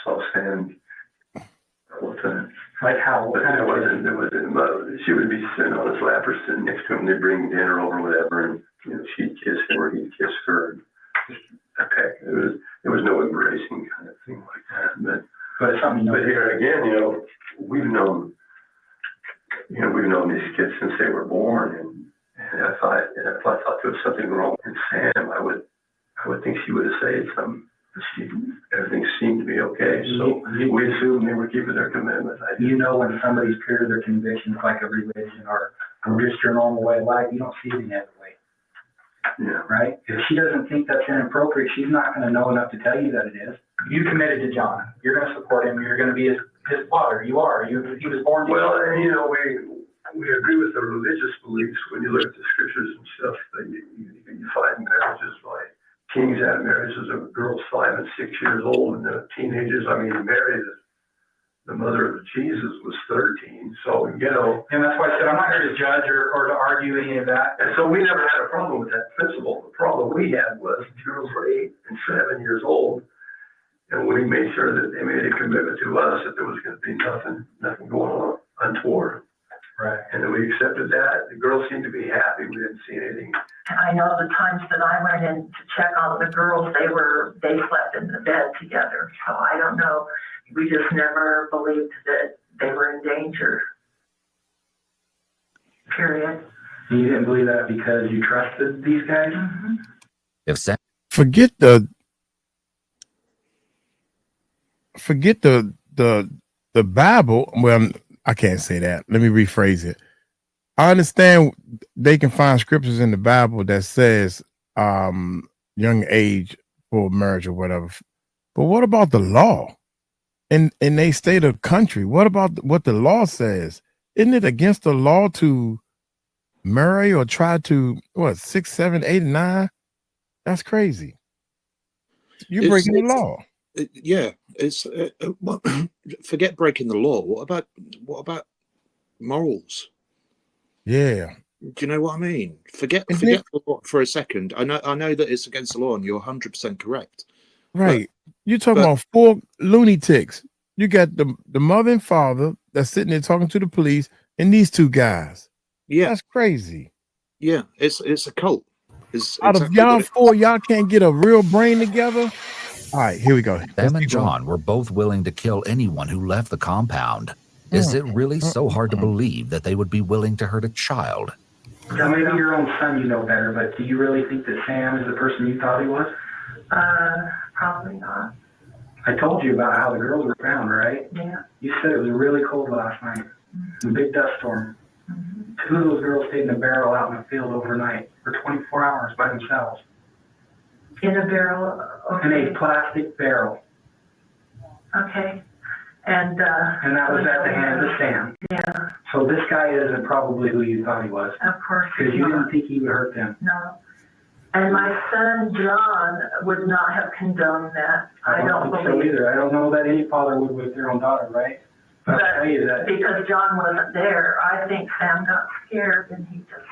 saw Sam all the time. Like how? But she would be sitting on his lap or sitting next to him. They'd bring dinner over, whatever, and she'd kiss him or he'd kiss her. Just a peck. There was no embracing kind of thing like that. But here again, we've known these kids since they were born, and if I thought there was something wrong with Sam, I would think she would have said something. Everything seemed to be okay, so we assumed they were keeping their commitment. When somebody's pure to their convictions, like a religion or just your normal way of life, you don't see it in that way. Yeah. Right? If she doesn't think that's inappropriate, she's not going to know enough to tell you that it is. You committed to John. You're going to support him. You're going to be his father. You are. He was born to Well, and you know, we agree with the religious beliefs when you look at the scriptures and stuff. That you find marriages like kings had marriages of girls 5 and 6 years old, and the teenagers. I mean, Mary, the mother of Jesus, was 13. So you know, and that's why I said I'm not here to judge or to argue any of that. And so we never had a problem with that principle. The problem we had was the girls were 8 and 7 years old. And we made sure that they made a commitment to us that there was going to be nothing going on untoward. Right. And then we accepted that. The girls seemed to be happy. We didn't see anything. I know the times that I went in to check on the girls, they slept in the bed together. So I don't know. We just never believed that they were in danger. Period. And you didn't believe that because you trusted these guys? Mm-hmm. If Sam forget the Bible. Well, I can't say that. Let me rephrase it. I understand they can find scriptures in the Bible that says young age for marriage or whatever. But what about the law? In a state of country, what about what the law says? Isn't it against the law to marry or try to 6, 7, 8, and 9? That's crazy. You're breaking the law. Yeah, it's well, forget breaking the law. What about morals? Yeah. Do you know what I mean? Forget the law for a second. I know that it's against the law, and you're 100% correct. Right. You're talking about 4 lunatics. You got the mother and father that's sitting there talking to the police, and these 2 guys. Yeah, that's crazy. Yeah, it's a cult. Out of y'all 4, y'all can't get a real brain together. All right, here we go. Sam and John were both willing to kill anyone who left the compound. Is it really so hard to believe that they would be willing to hurt a child? Now, maybe your own son you know better, but do you really think that Sam is the person you thought he was? Probably not. I told you about how the girls were found, right? Yeah. You said it was really cold last night. A big dust storm. 2 of those girls stayed in a barrel out in the field overnight for 24 hours by themselves. In a barrel? Okay. In a plastic barrel. Okay. And that was at the hands of Sam. Yeah. So this guy isn't probably who you thought he was. Of course. Because you didn't think he would hurt them. No. And my son John would not have condoned that. I don't think believe so either. I don't know that any father would with their own daughter, right? But I'll tell you that because John wasn't there, I think Sam got scared and he just.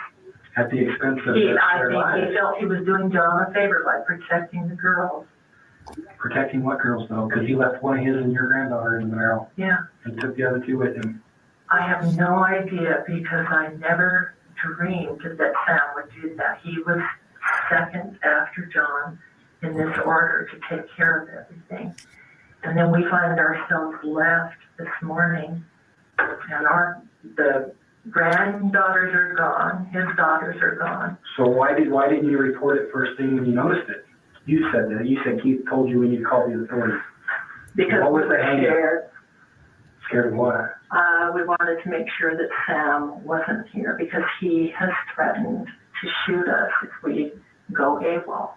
At the expense of their lives. He felt he was doing John a favor by protecting the girls. Protecting what girls, though? Because he left one of his and your granddaughter in the barrel. Yeah. And took the other 2 with him. I have no idea because I never dreamed that Sam would do that. He was second after John in this order to take care of everything. And then we find ourselves left this morning and the granddaughters are gone, his daughters are gone. So why didn't you report it first thing when you noticed it? You said that. You said Keith told you when you called the authorities. Because what was we were the hang-up? scared. Scared of what? We wanted to make sure that Sam wasn't here because he has threatened to shoot us if we go AWOL.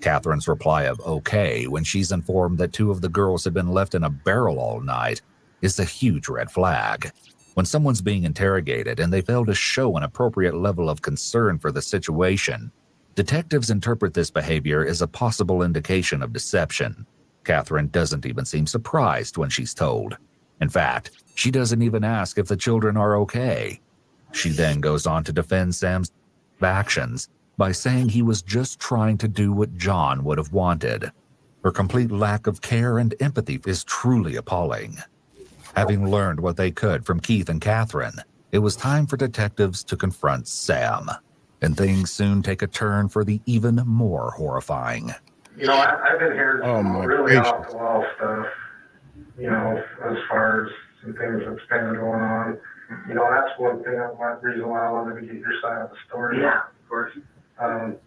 Catherine's reply of okay when she's informed that 2 of the girls had been left in a barrel all night is a huge red flag. When someone's being interrogated and they fail to show an appropriate level of concern for the situation, detectives interpret this behavior as a possible indication of deception. Catherine doesn't even seem surprised when she's told. In fact, she doesn't even ask if the children are okay. She then goes on to defend Sam's actions by saying he was just trying to do what John would have wanted. Her complete lack of care and empathy is truly appalling. Having learned what they could from Keith and Catherine, it was time for detectives to confront Sam. And things soon take a turn for the even more horrifying. You know, I've been hearing some really off-the-wall stuff, you know, as far as some things that's been going on. You know, that's one reason why I wanted to get your side of the story. Yeah, of course. I'm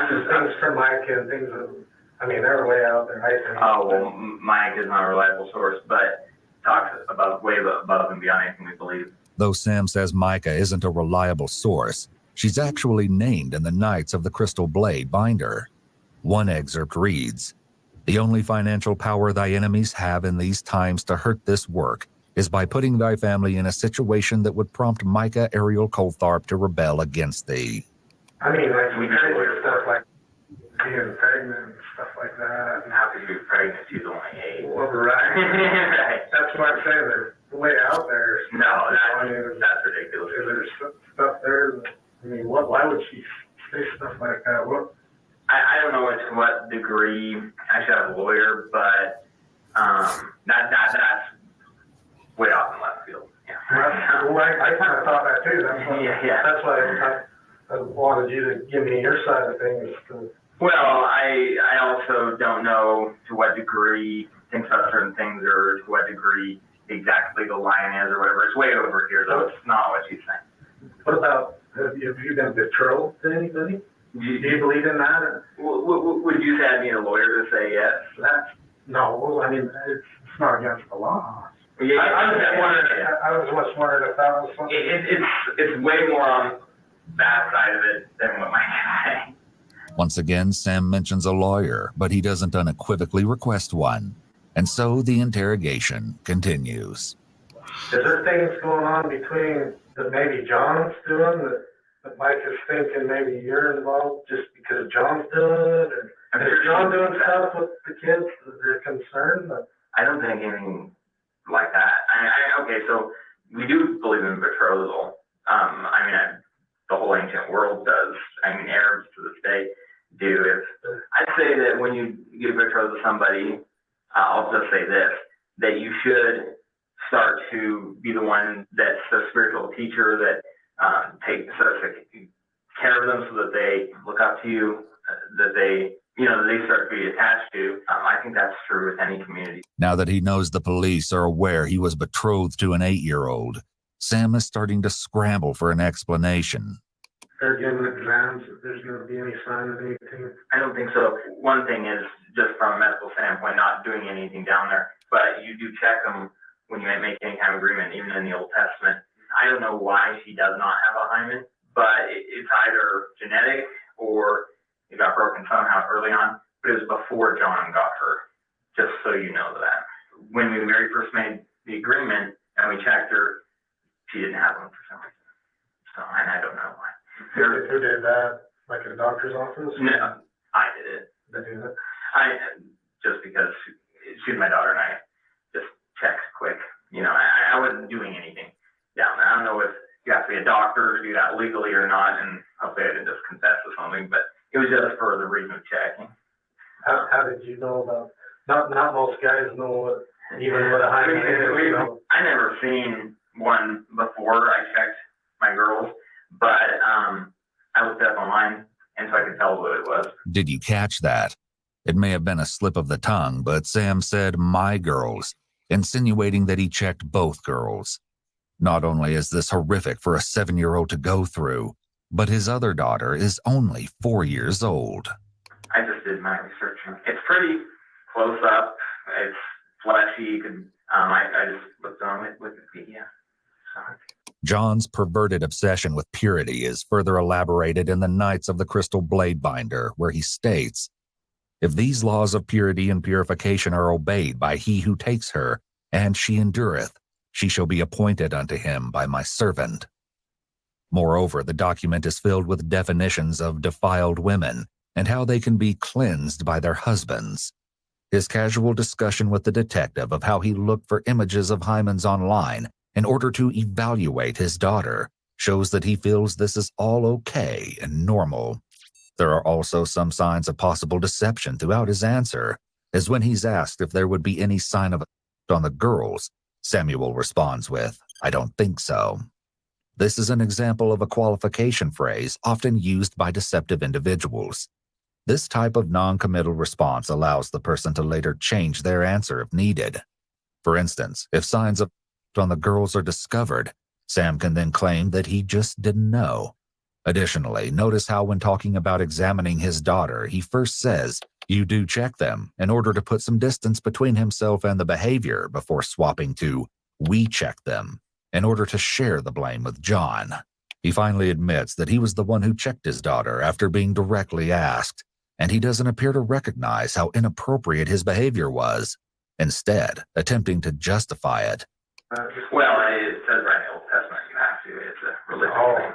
just things from Mike and things that, I mean, they're way out there, I think. Oh, well, Mike is not a reliable source, but talks about way above and beyond anything we believe. Though Sam says Micah isn't a reliable source, She's actually named in the Knights of the Crystal Blade binder. One excerpt reads, "The only financial power thy enemies have in these times to hurt this work is by putting thy family in a situation that would prompt 𝗗𝗢𝗡𝗞𝗦 to rebel against thee." I mean, like, we kind of stuff like being pregnant and stuff like that. How could you be pregnant? She's only 8. Well, right. Right. That's what I'm saying. They're way out there. No, that's ridiculous. There's stuff there. I mean, why would she say stuff like that? What? I don't know to what degree. I should have a lawyer, but that's way off in left field. Yeah. Well, I kind of thought that too. That's why, That's why I wanted you to give me your side of things. Well, I also don't know to what degree thinks about certain things, or to what degree exactly the line is, or whatever. It's way over here, though. It's not what she's saying. What about, have you been betrothed to anybody? Do you believe in that? Or? Would you say I need a lawyer to say yes? No, I mean, it's not against the law. Yeah, I was just wondering if that was something. It's way more on that side of it than what Mike saying. Once again, Sam mentions a lawyer, but he doesn't unequivocally request one. And so the interrogation continues. Is there things going on between that maybe John's doing that Mike is thinking maybe you're involved just because John's doing it? Or is John doing stuff with the kids that they're concerned? I don't think anything like that. Okay, so we do believe in betrothal. The whole ancient world does. Arabs to this day do. I'd say that when you get betrothed to somebody, I'll just say this, that you should start to be the one that's the spiritual teacher that takes care of them so that they look up to you, that they start to be attached to. I think that's true with any community. Now that he knows the police are aware he was betrothed to an 8-year-old, Sam is starting to scramble for an explanation. They're giving exams, if there's going to be any sign of anything. I don't think so. One thing is, just from a medical standpoint, not doing anything down there, but you do check them when you make any kind of agreement, even in the Old Testament. I don't know why she does not have a hymen, but it's either genetic or it got broken somehow early on, but it was before John got her, just so you know that. When we very first made the agreement and we checked her, she didn't have one for some reason. So, and I don't know why. Who did that? Like in a doctor's office? No, I did it. They did it? Just because she's my daughter and I just checked quick. I wasn't doing anything down there. I don't know if you have to be a doctor to do that legally or not, and hopefully I didn't just confess to something, but it was just for the reason of checking. How did you know about? Not most guys know what a hymen is. I never seen one before I checked my girls, but I looked it up online, and so I could tell what it was. Did you catch that? It may have been a slip of the tongue, but Sam said "my girls," insinuating that he checked both girls. Not only is this horrific for a 7-year-old to go through, but his other daughter is only 4 years old. I just did my research. It's pretty close up. It's fleshy. You could, I just looked on Wikipedia. Sorry. John's perverted obsession with purity is further elaborated in the Knights of the Crystal Blade binder, where he states, "If these laws of purity and purification are obeyed by he who takes her, and she endureth, she shall be appointed unto him by my servant." Moreover, the document is filled with definitions of defiled women and how they can be cleansed by their husbands. His casual discussion with the detective of how he looked for images of hymens online in order to evaluate his daughter shows that he feels this is all okay and normal. There are also some signs of possible deception throughout his answer, as when he's asked if there would be any sign of on the girls, Samuel responds with, "I don't think so." This is an example of a qualification phrase often used by deceptive individuals. This type of non-committal response allows the person to later change their answer if needed. For instance, if signs of on the girls are discovered, Sam can then claim that he just didn't know. Additionally, notice how when talking about examining his daughter, he first says, "You do check them," in order to put some distance between himself and the behavior before swapping to "we check them," in order to share the blame with John. He finally admits that he was the one who checked his daughter after being directly asked, and he doesn't appear to recognize how inappropriate his behavior was, instead attempting to justify it. Well, it says right in the Old Testament you have to. It's a religious thing.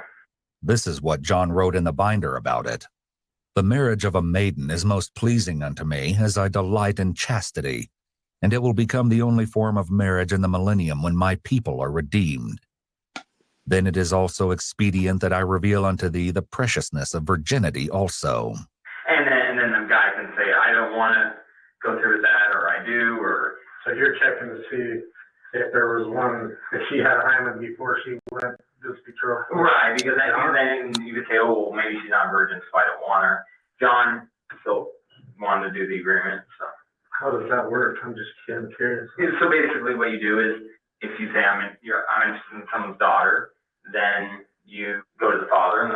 This is what John wrote in the binder about it. The marriage of a maiden is most pleasing unto me, as I delight in chastity, and it will become the only form of marriage in the millennium when my people are redeemed. Then it is also expedient that I reveal unto thee the preciousness of virginity also. And then the guy can say, I don't want to go through with that, or I do, or... So you're checking to see if there was one, if she had a hymen before she went this betrothal. Right, because then you could say, oh, well, maybe she's not a virgin, so I don't want her. John still wanted to do the agreement, so... How does that work? I'm just curious. So basically what you do is, if you say, I'm interested in someone's daughter, then you go to the father,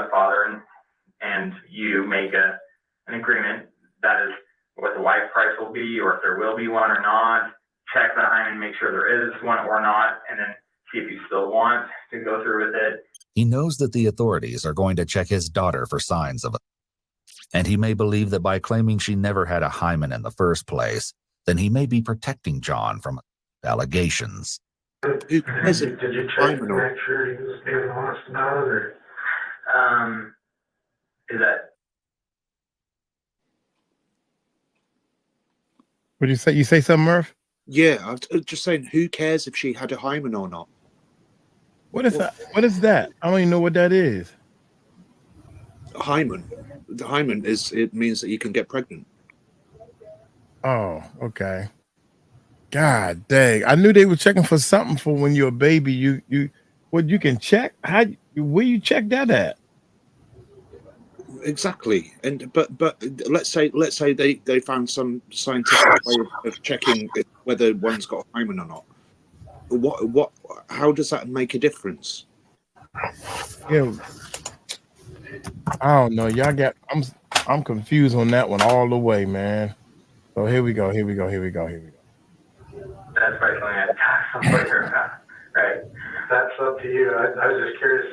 and you make an agreement that is what the wife price will be, or if there will be one or not. Check the hymen, make sure there is one or not, and then see if you still want to go through with it. He knows that the authorities are going to check his daughter for signs of it, and he may believe that by claiming she never had a hymen in the first place, then he may be protecting John from allegations. Did you check to make sure he was being honest about it, or? Is that... What did you say? You say something, Murph? Yeah, I was just saying, who cares if she had a hymen or not? What is that? What is that? I don't even know what that is. A hymen. The hymen it means that you can get pregnant. Oh, okay. God dang! I knew they were checking for something for when you're a baby. You can check? Where you check that at? Exactly. And but let's say they found some scientific way of checking whether one's got a hymen or not. What how does that make a difference? Yeah, I don't know. I'm confused on that one all the way, man. So here we go. That's probably something I talk later about. Right. That's up to you. I was just curious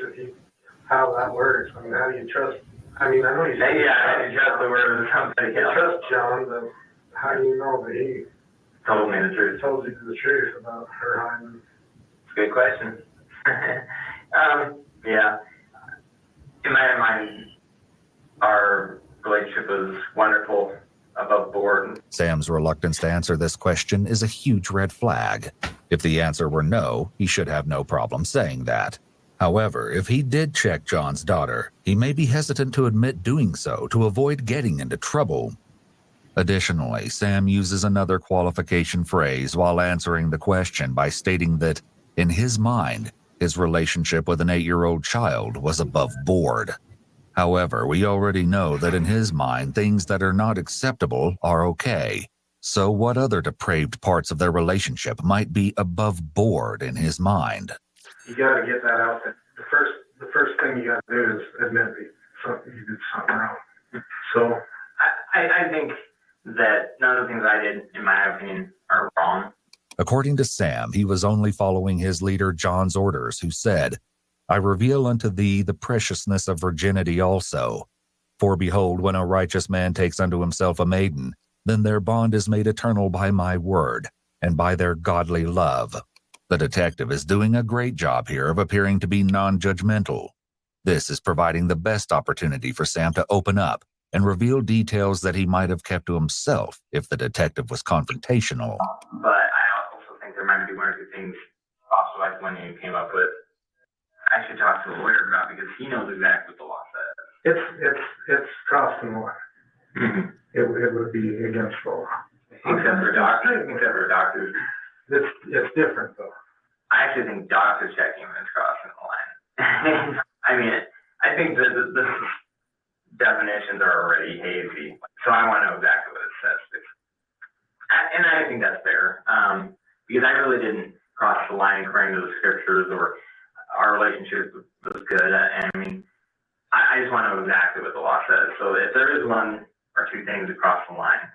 how that works. I mean, how do you trust? I mean, I know you say I trust the word of somebody else. Trust John, but how do you know that he told me the truth? Told you the truth about her hymen? It's a good question. Yeah. In my mind, our relationship was wonderful, above board. Sam's reluctance to answer this question is a huge red flag. If the answer were no, he should have no problem saying that. However, if he did check John's daughter, he may be hesitant to admit doing so to avoid getting into trouble. Additionally, Sam uses another qualification phrase while answering the question by stating that, in his mind, his relationship with an 8-year-old child was above board. However, we already know that in his mind, things that are not acceptable are okay. So what other depraved parts of their relationship might be above board in his mind? You got to get that out there. The first thing you got to do is admit that you did something wrong. So I think that none of the things I did, in my opinion, are wrong. According to Sam, he was only following his leader John's orders, who said, I reveal unto thee the preciousness of virginity also. For behold, when a righteous man takes unto himself a maiden, then their bond is made eternal by my word, and by their godly love. The detective is doing a great job here of appearing to be non-judgmental. This is providing the best opportunity for Sam to open up and reveal details that he might have kept to himself if the detective was confrontational. But I also think there might be one or two things, also like when you came up with, I should talk to a lawyer about, because he knows exactly what the law says. It's costing law. Mm-hmm. It would be against the law. Except for doctors. It's different though. I actually think doctors checking him is crossing the line. I mean, I think that the definitions are already hazy, so I want to know exactly what it says. And I think that's fair, because I really didn't cross the line according to the scriptures, or our relationship was good. And I mean, I just want to know exactly what the law says. So if there is one or two things across the line,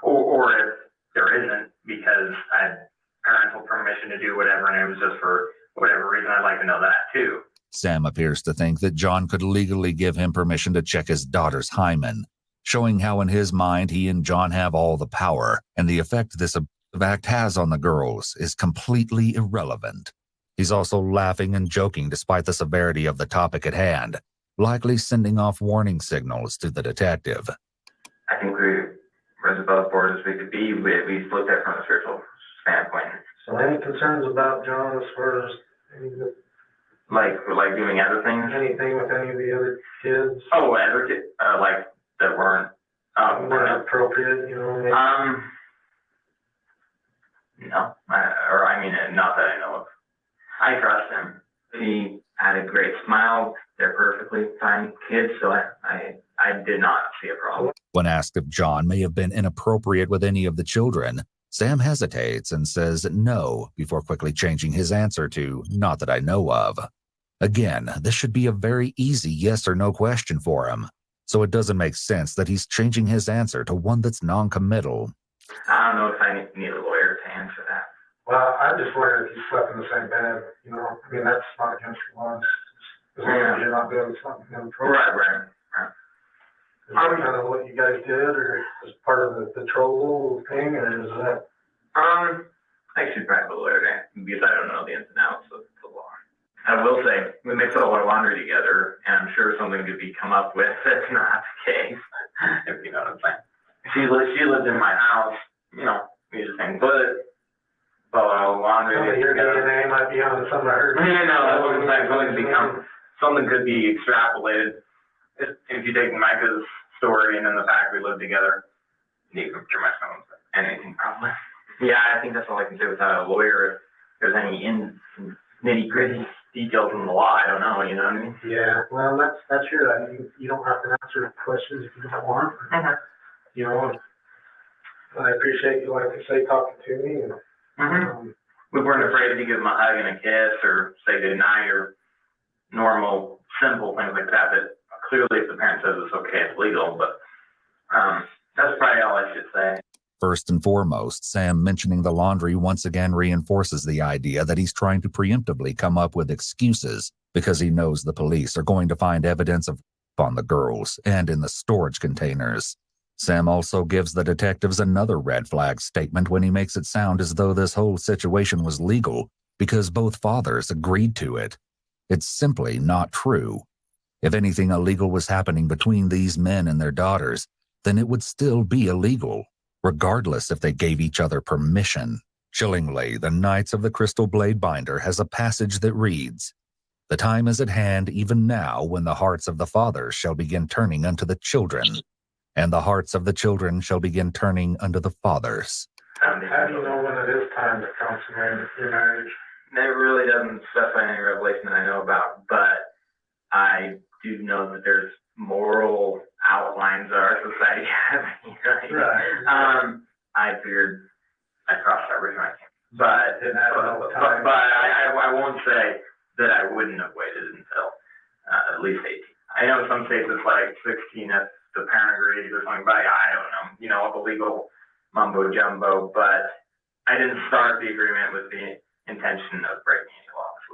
or if there isn't, because I had parental permission to do whatever, and it was just for whatever reason, I'd like to know that too. Sam appears to think that John could legally give him permission to check his daughter's hymen, showing how in his mind he and John have all the power, and the effect this act has on the girls is completely irrelevant. He's also laughing and joking despite the severity of the topic at hand, likely sending off warning signals to the detective. I think we're as above board as we could be. We looked at it from a spiritual standpoint. So any concerns about John as far as any of the, like doing other things? Anything with any of the other kids? Oh, other kids, like that weren't appropriate, you know? Maybe? No, not that I know of. I trust him. He had a great smile. They're perfectly fine kids, so I did not see a problem. When asked if John may have been inappropriate with any of the children, Sam hesitates and says no before quickly changing his answer to "not that I know of." Again, this should be a very easy yes or no question for him, so it doesn't make sense that he's changing his answer to one that's non-committal. I don't know if I need a lawyer to answer that. Well, I just wondered if you slept in the same bed, you know? I mean, that's not against the law. As long as you're not doing something inappropriate. Right. Is that kind of what you guys did, or as part of the betrothal thing, or is that? I should probably have a lawyer because I don't know the ins and outs of the law. I will say, we mix a lot of laundry together, and I'm sure something could be come up with that's not the case, if you know what I'm saying. She lived in my house, you know, we just hang foot, laundry. Your DNA might be on some of her. Yeah, no, that's what I'm saying. Something could be extrapolated. If you take Micah's story and then the fact we lived together, you can pretty much know anything probably. Yeah, I think that's all I can say without a lawyer. If there's any nitty-gritty details in the law, I don't know, you know what I mean? Yeah, well, that's your, I mean, you don't have to answer questions if you don't want. You know, I appreciate you, like I say, talking to me. And, we weren't afraid to give him a hug and a kiss or say goodnight or normal, simple things like that. That clearly, if the parent says it's okay, it's legal. But that's probably all I should say. First and foremost, Sam mentioning the laundry once again reinforces the idea that he's trying to preemptively come up with excuses because he knows the police are going to find evidence of on the girls and in the storage containers. Sam also gives the detectives another red flag statement when he makes it sound as though this whole situation was legal because both fathers agreed to it. It's simply not true. If anything illegal was happening between these men and their daughters, then it would still be illegal, regardless if they gave each other permission. Chillingly, the Knights of the Crystal Blade Binder has a passage that reads, "The time is at hand even now when the hearts of the fathers shall begin turning unto the children, and the hearts of the children shall begin turning unto the fathers." how do you know when it is time to consummate your marriage? It really doesn't specify any revelation that I know about, but I do know that there's moral outlines of our society has. Right. I figured I'd cross that bridge when I came. But I won't say that I wouldn't have waited until at least 18. I know some states it's like 16 if the parent agrees or something, but I don't know. You know, the legal mumbo jumbo, but I didn't start the agreement with the intention of breaking any laws.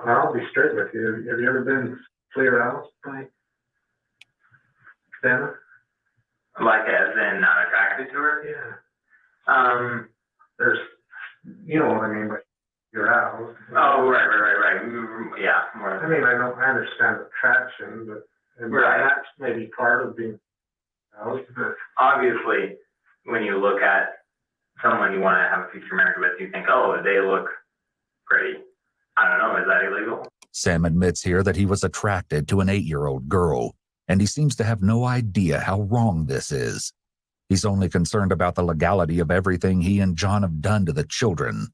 I'll be straight with you. Have you ever been clear out by Santa? Like as in not attracted to her? Yeah. There's, you know what I mean by you're out. Oh, right. Yeah. I mean, I understand attraction, but that's maybe part of being out. Obviously, when you look at someone you want to have a future marriage with, you think, oh, they look pretty. I don't know, is that illegal? Sam admits here that he was attracted to an 8-year-old girl, and he seems to have no idea how wrong this is. He's only concerned about the legality of everything he and John have done to the children.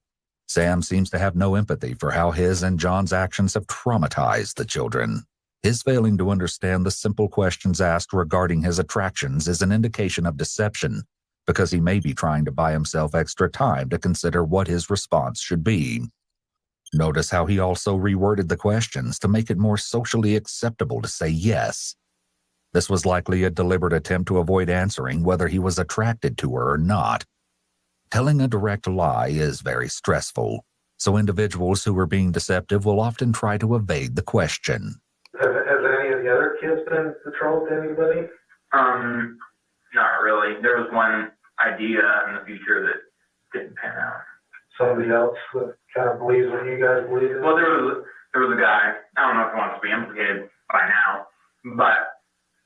Sam seems to have no empathy for how his and John's actions have traumatized the children. His failing to understand the simple questions asked regarding his attractions is an indication of deception, because he may be trying to buy himself extra time to consider what his response should be. Notice how he also reworded the questions to make it more socially acceptable to say yes. This was likely a deliberate attempt to avoid answering whether he was attracted to her or not. Telling a direct lie is very stressful, so individuals who are being deceptive will often try to evade the question. Has any of the other kids been betrothed to anybody? Not really. There was one idea in the future that didn't pan out. Somebody else that kind of believes what you guys believe in? Well, there was a guy, I don't know if he wants to be implicated by now, but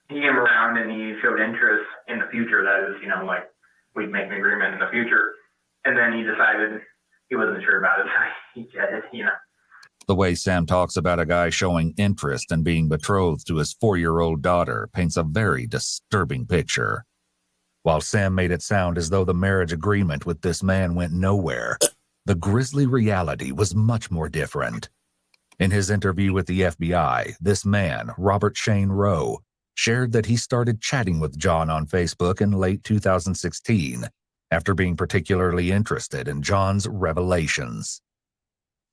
he came around and he showed interest in the future. That is, like we'd make an agreement in the future. And then he decided he wasn't sure about it, so he did it, The way Sam talks about a guy showing interest in being betrothed to his 4-year-old daughter paints a very disturbing picture. While Sam made it sound as though the marriage agreement with this man went nowhere, the grisly reality was much more different. In his interview with the FBI, this man, Robert Shane Rowe, shared that he started chatting with John on Facebook in late 2016 after being particularly interested in John's revelations.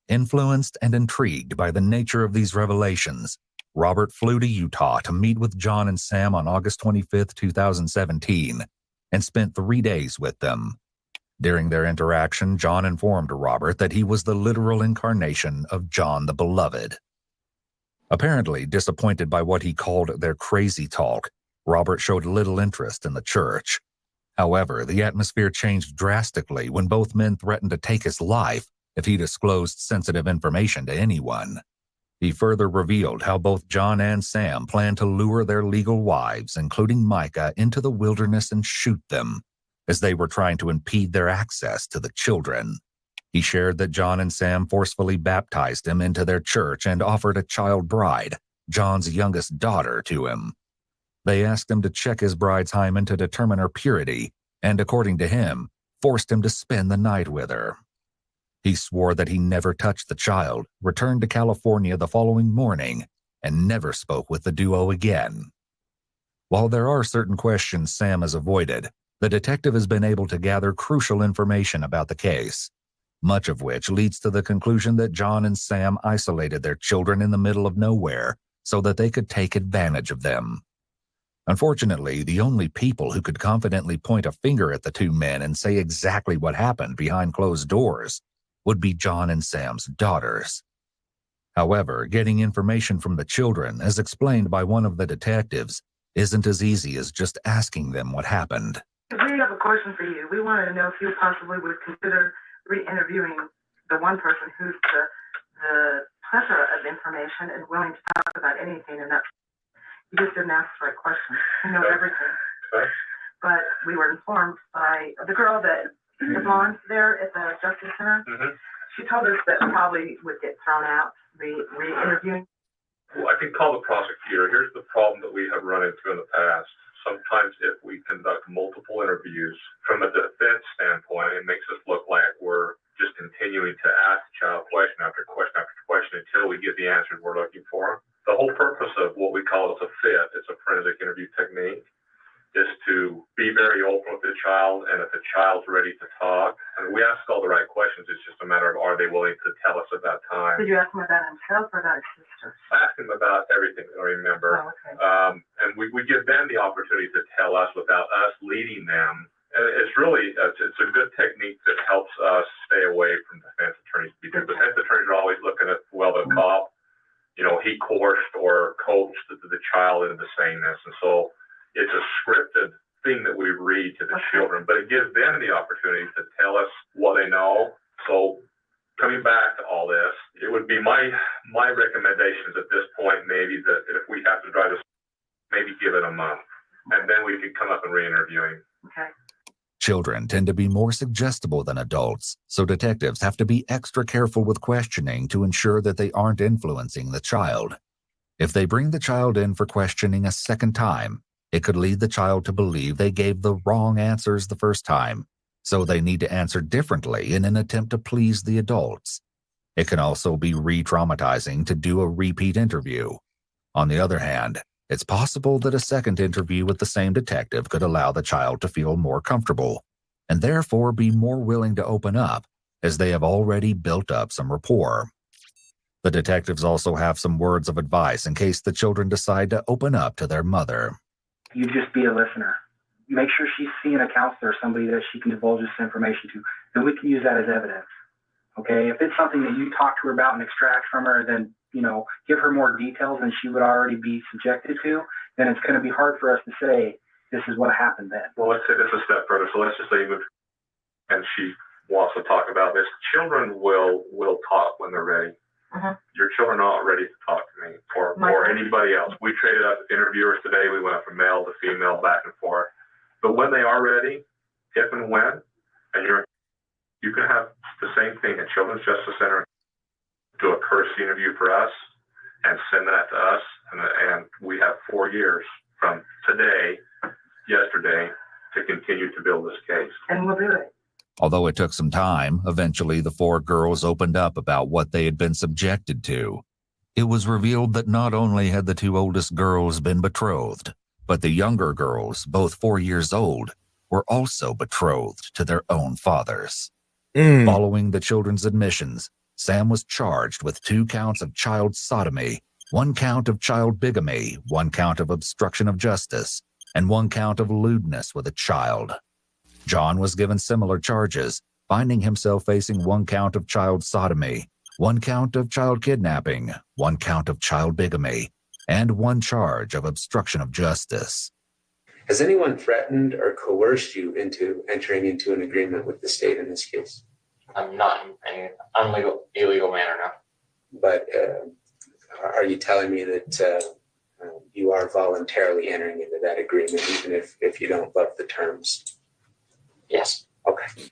Influenced and intrigued by the nature of these revelations, Robert flew to Utah to meet with John and Sam on August 25, 2017, and spent 3 days with them. During their interaction, John informed Robert that he was the literal incarnation of John the Beloved. Apparently disappointed by what he called their crazy talk, Robert showed little interest in the church. However, the atmosphere changed drastically when both men threatened to take his life if he disclosed sensitive information to anyone. He further revealed how both John and Sam planned to lure their legal wives, including Micah, into the wilderness and shoot them, as they were trying to impede their access to the children. He shared that John and Sam forcefully baptized him into their church and offered a child bride, John's youngest daughter, to him. They asked him to check his bride's hymen to determine her purity, and according to him, forced him to spend the night with her. He swore that he never touched the child, returned to California the following morning, and never spoke with the duo again. While there are certain questions Sam has avoided, the detective has been able to gather crucial information about the case, much of which leads to the conclusion that John and Sam isolated their children in the middle of nowhere so that they could take advantage of them. Unfortunately, the only people who could confidently point a finger at the two men and say exactly what happened behind closed doors would be John and Sam's daughters. However, getting information from the children, as explained by one of the detectives, isn't as easy as just asking them what happened. We have a question for you. We wanted to know if you possibly would consider re-interviewing the one person who's the plethora of information and willing to talk about anything, and that you just didn't ask the right question. You know everything. Okay. But we were informed by the girl that the blonde there at the Justice Center. Mm-hmm. She told us that probably would get thrown out, re-interviewing. Well, I can call the prosecutor. Here's the problem that we have run into in the past. Sometimes if we conduct multiple interviews, from a defense standpoint, it makes us look like we're just continuing to ask the child question after question after question until we get the answers we're looking for. The whole purpose of what we call as a FIT, it's a forensic interview technique, is to be very open with the child, and if the child's ready to talk, and we ask all the right questions, it's just a matter of are they willing to tell us at that time. Did you ask him about himself or about his sister? I ask him about everything I remember. Oh, okay. And we give them the opportunity to tell us without us leading them. And it's really, it's a good technique that helps us stay away from defense attorneys, because defense attorneys are always looking at, well, the cop, he coerced or coached the child into saying this. And so it's a scripted thing that we read to the children, but it gives them the opportunity to tell us what they know. So coming back to all this, it would be my recommendations at this point, maybe that if we have to drive this, maybe give it a month, and then we could come up and re-interviewing. Okay. Children tend to be more suggestible than adults, so detectives have to be extra careful with questioning to ensure that they aren't influencing the child. If they bring the child in for questioning a second time, it could lead the child to believe they gave the wrong answers the first time, so they need to answer differently in an attempt to please the adults. It can also be re-traumatizing to do a repeat interview. On the other hand, it's possible that a second interview with the same detective could allow the child to feel more comfortable, and therefore be more willing to open up, as they have already built up some rapport. The detectives also have some words of advice in case the children decide to open up to their mother. You just be a listener. Make sure she's seeing a counselor, somebody that she can divulge this information to, and we can use that as evidence. Okay, if it's something that you talk to her about and extract from her, then, you know, give her more details than she would already be subjected to, then it's going to be hard for us to say this is what happened then. Well, let's say this a step further. So let's just say and she wants to talk about this. Children will talk when they're ready. Your children are not ready to talk to me or anybody else. We traded up interviewers today. We went from male to female, back and forth. But when they are ready, if and when, and you can have the same thing at Children's Justice Center, do a courtesy interview for us and send that to us. And we have 4 years from yesterday, to continue to build this case. And we'll do it. Although it took some time, eventually the 4 girls opened up about what they had been subjected to. It was revealed that not only had the 2 oldest girls been betrothed, but the younger girls, both 4 years old, were also betrothed to their own fathers. Following the children's admissions, Sam was charged with 2 counts of child sodomy, 1 count of child bigamy, 1 count of obstruction of justice, and 1 count of lewdness with a child. John was given similar charges, finding himself facing 1 count of child sodomy, 1 count of child kidnapping, 1 count of child bigamy, and 1 charge of obstruction of justice. Has anyone threatened or coerced you into entering into an agreement with the state in this case? Not in an illegal manner, no. But are you telling me that you are voluntarily entering into that agreement, even if you don't love the terms? Yes. Okay.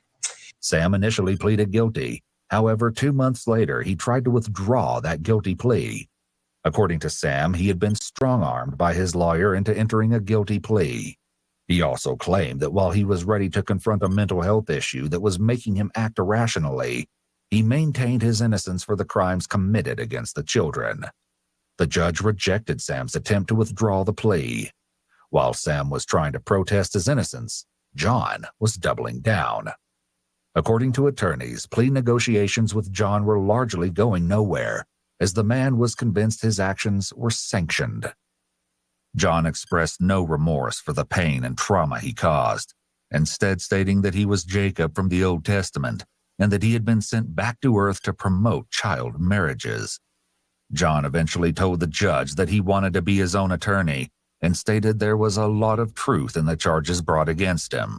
Sam initially pleaded guilty. However, 2 months later, he tried to withdraw that guilty plea. According to Sam, he had been strong-armed by his lawyer into entering a guilty plea. He also claimed that while he was ready to confront a mental health issue that was making him act irrationally, he maintained his innocence for the crimes committed against the children. The judge rejected Sam's attempt to withdraw the plea. While Sam was trying to protest his innocence, John was doubling down. According to attorneys, plea negotiations with John were largely going nowhere, as the man was convinced his actions were sanctioned. John expressed no remorse for the pain and trauma he caused, instead stating that he was Jacob from the Old Testament and that he had been sent back to earth to promote child marriages. John eventually told the judge that he wanted to be his own attorney and stated there was a lot of truth in the charges brought against him.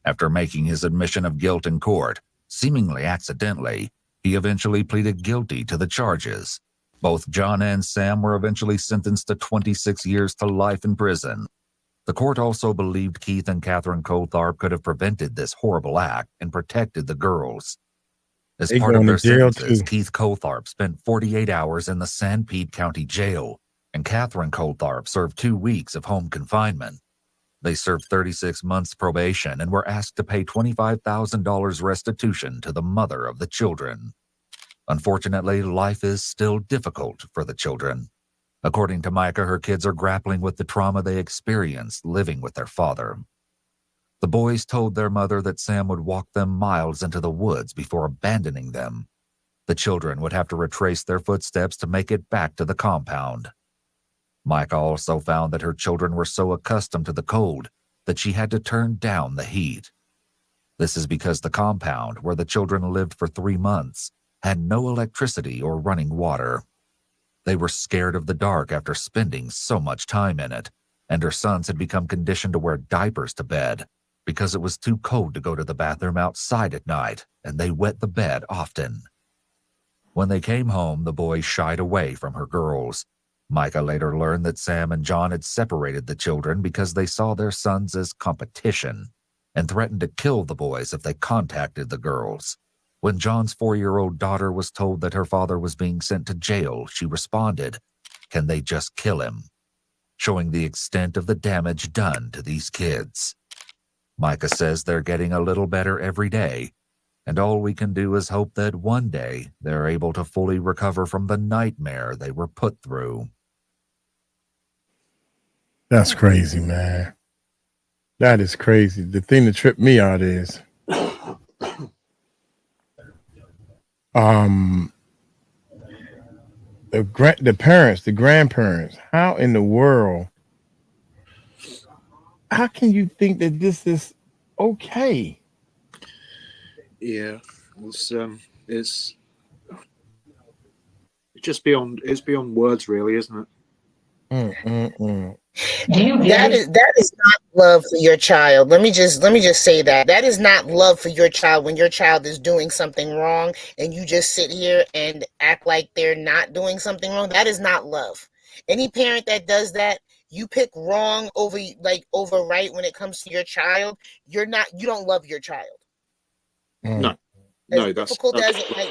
After making his admission of guilt in court, seemingly accidentally, he eventually pleaded guilty to the charges. Both John and Sam were eventually sentenced to 26 years to life in prison. The court also believed Keith and Catherine Ковтарп could have prevented this horrible act and protected the girls. As part of their sentences, Keith Ковтарп spent 48 hours in the Sanpete County Jail, and Catherine Ковтарп served 2 weeks of home confinement. They served 36 months probation and were asked to pay $25,000 restitution to the mother of the children. Unfortunately, life is still difficult for the children. According to Micah, her kids are grappling with the trauma they experienced living with their father. The boys told their mother that Sam would walk them miles into the woods before abandoning them. The children would have to retrace their footsteps to make it back to the compound. Micah also found that her children were so accustomed to the cold that she had to turn down the heat. This is because the compound, where the children lived for 3 months, had no electricity or running water. They were scared of the dark after spending so much time in it, and her sons had become conditioned to wear diapers to bed because it was too cold to go to the bathroom outside at night, and they wet the bed often. When they came home, the boys shied away from her girls. Micah later learned that Sam and John had separated the children because they saw their sons as competition and threatened to kill the boys if they contacted the girls. When John's 4-year-old daughter was told that her father was being sent to jail, she responded, "Can they just kill him?" showing the extent of the damage done to these kids. Micah says they're getting a little better every day, and all we can do is hope that one day they're able to fully recover from the nightmare they were put through. That's crazy, man. That is crazy. The thing that tripped me out is the parents, the grandparents. How in the world? How can you think that this is okay? Yeah, it's is just beyond. It's beyond words, really, isn't it? That is not love for your child. Let me just say that is not love for your child when your child is doing something wrong and you just sit here and act like they're not doing something wrong. That is not love. Any parent that does that, you pick wrong over right when it comes to your child. You don't love your child. No, As difficult as it might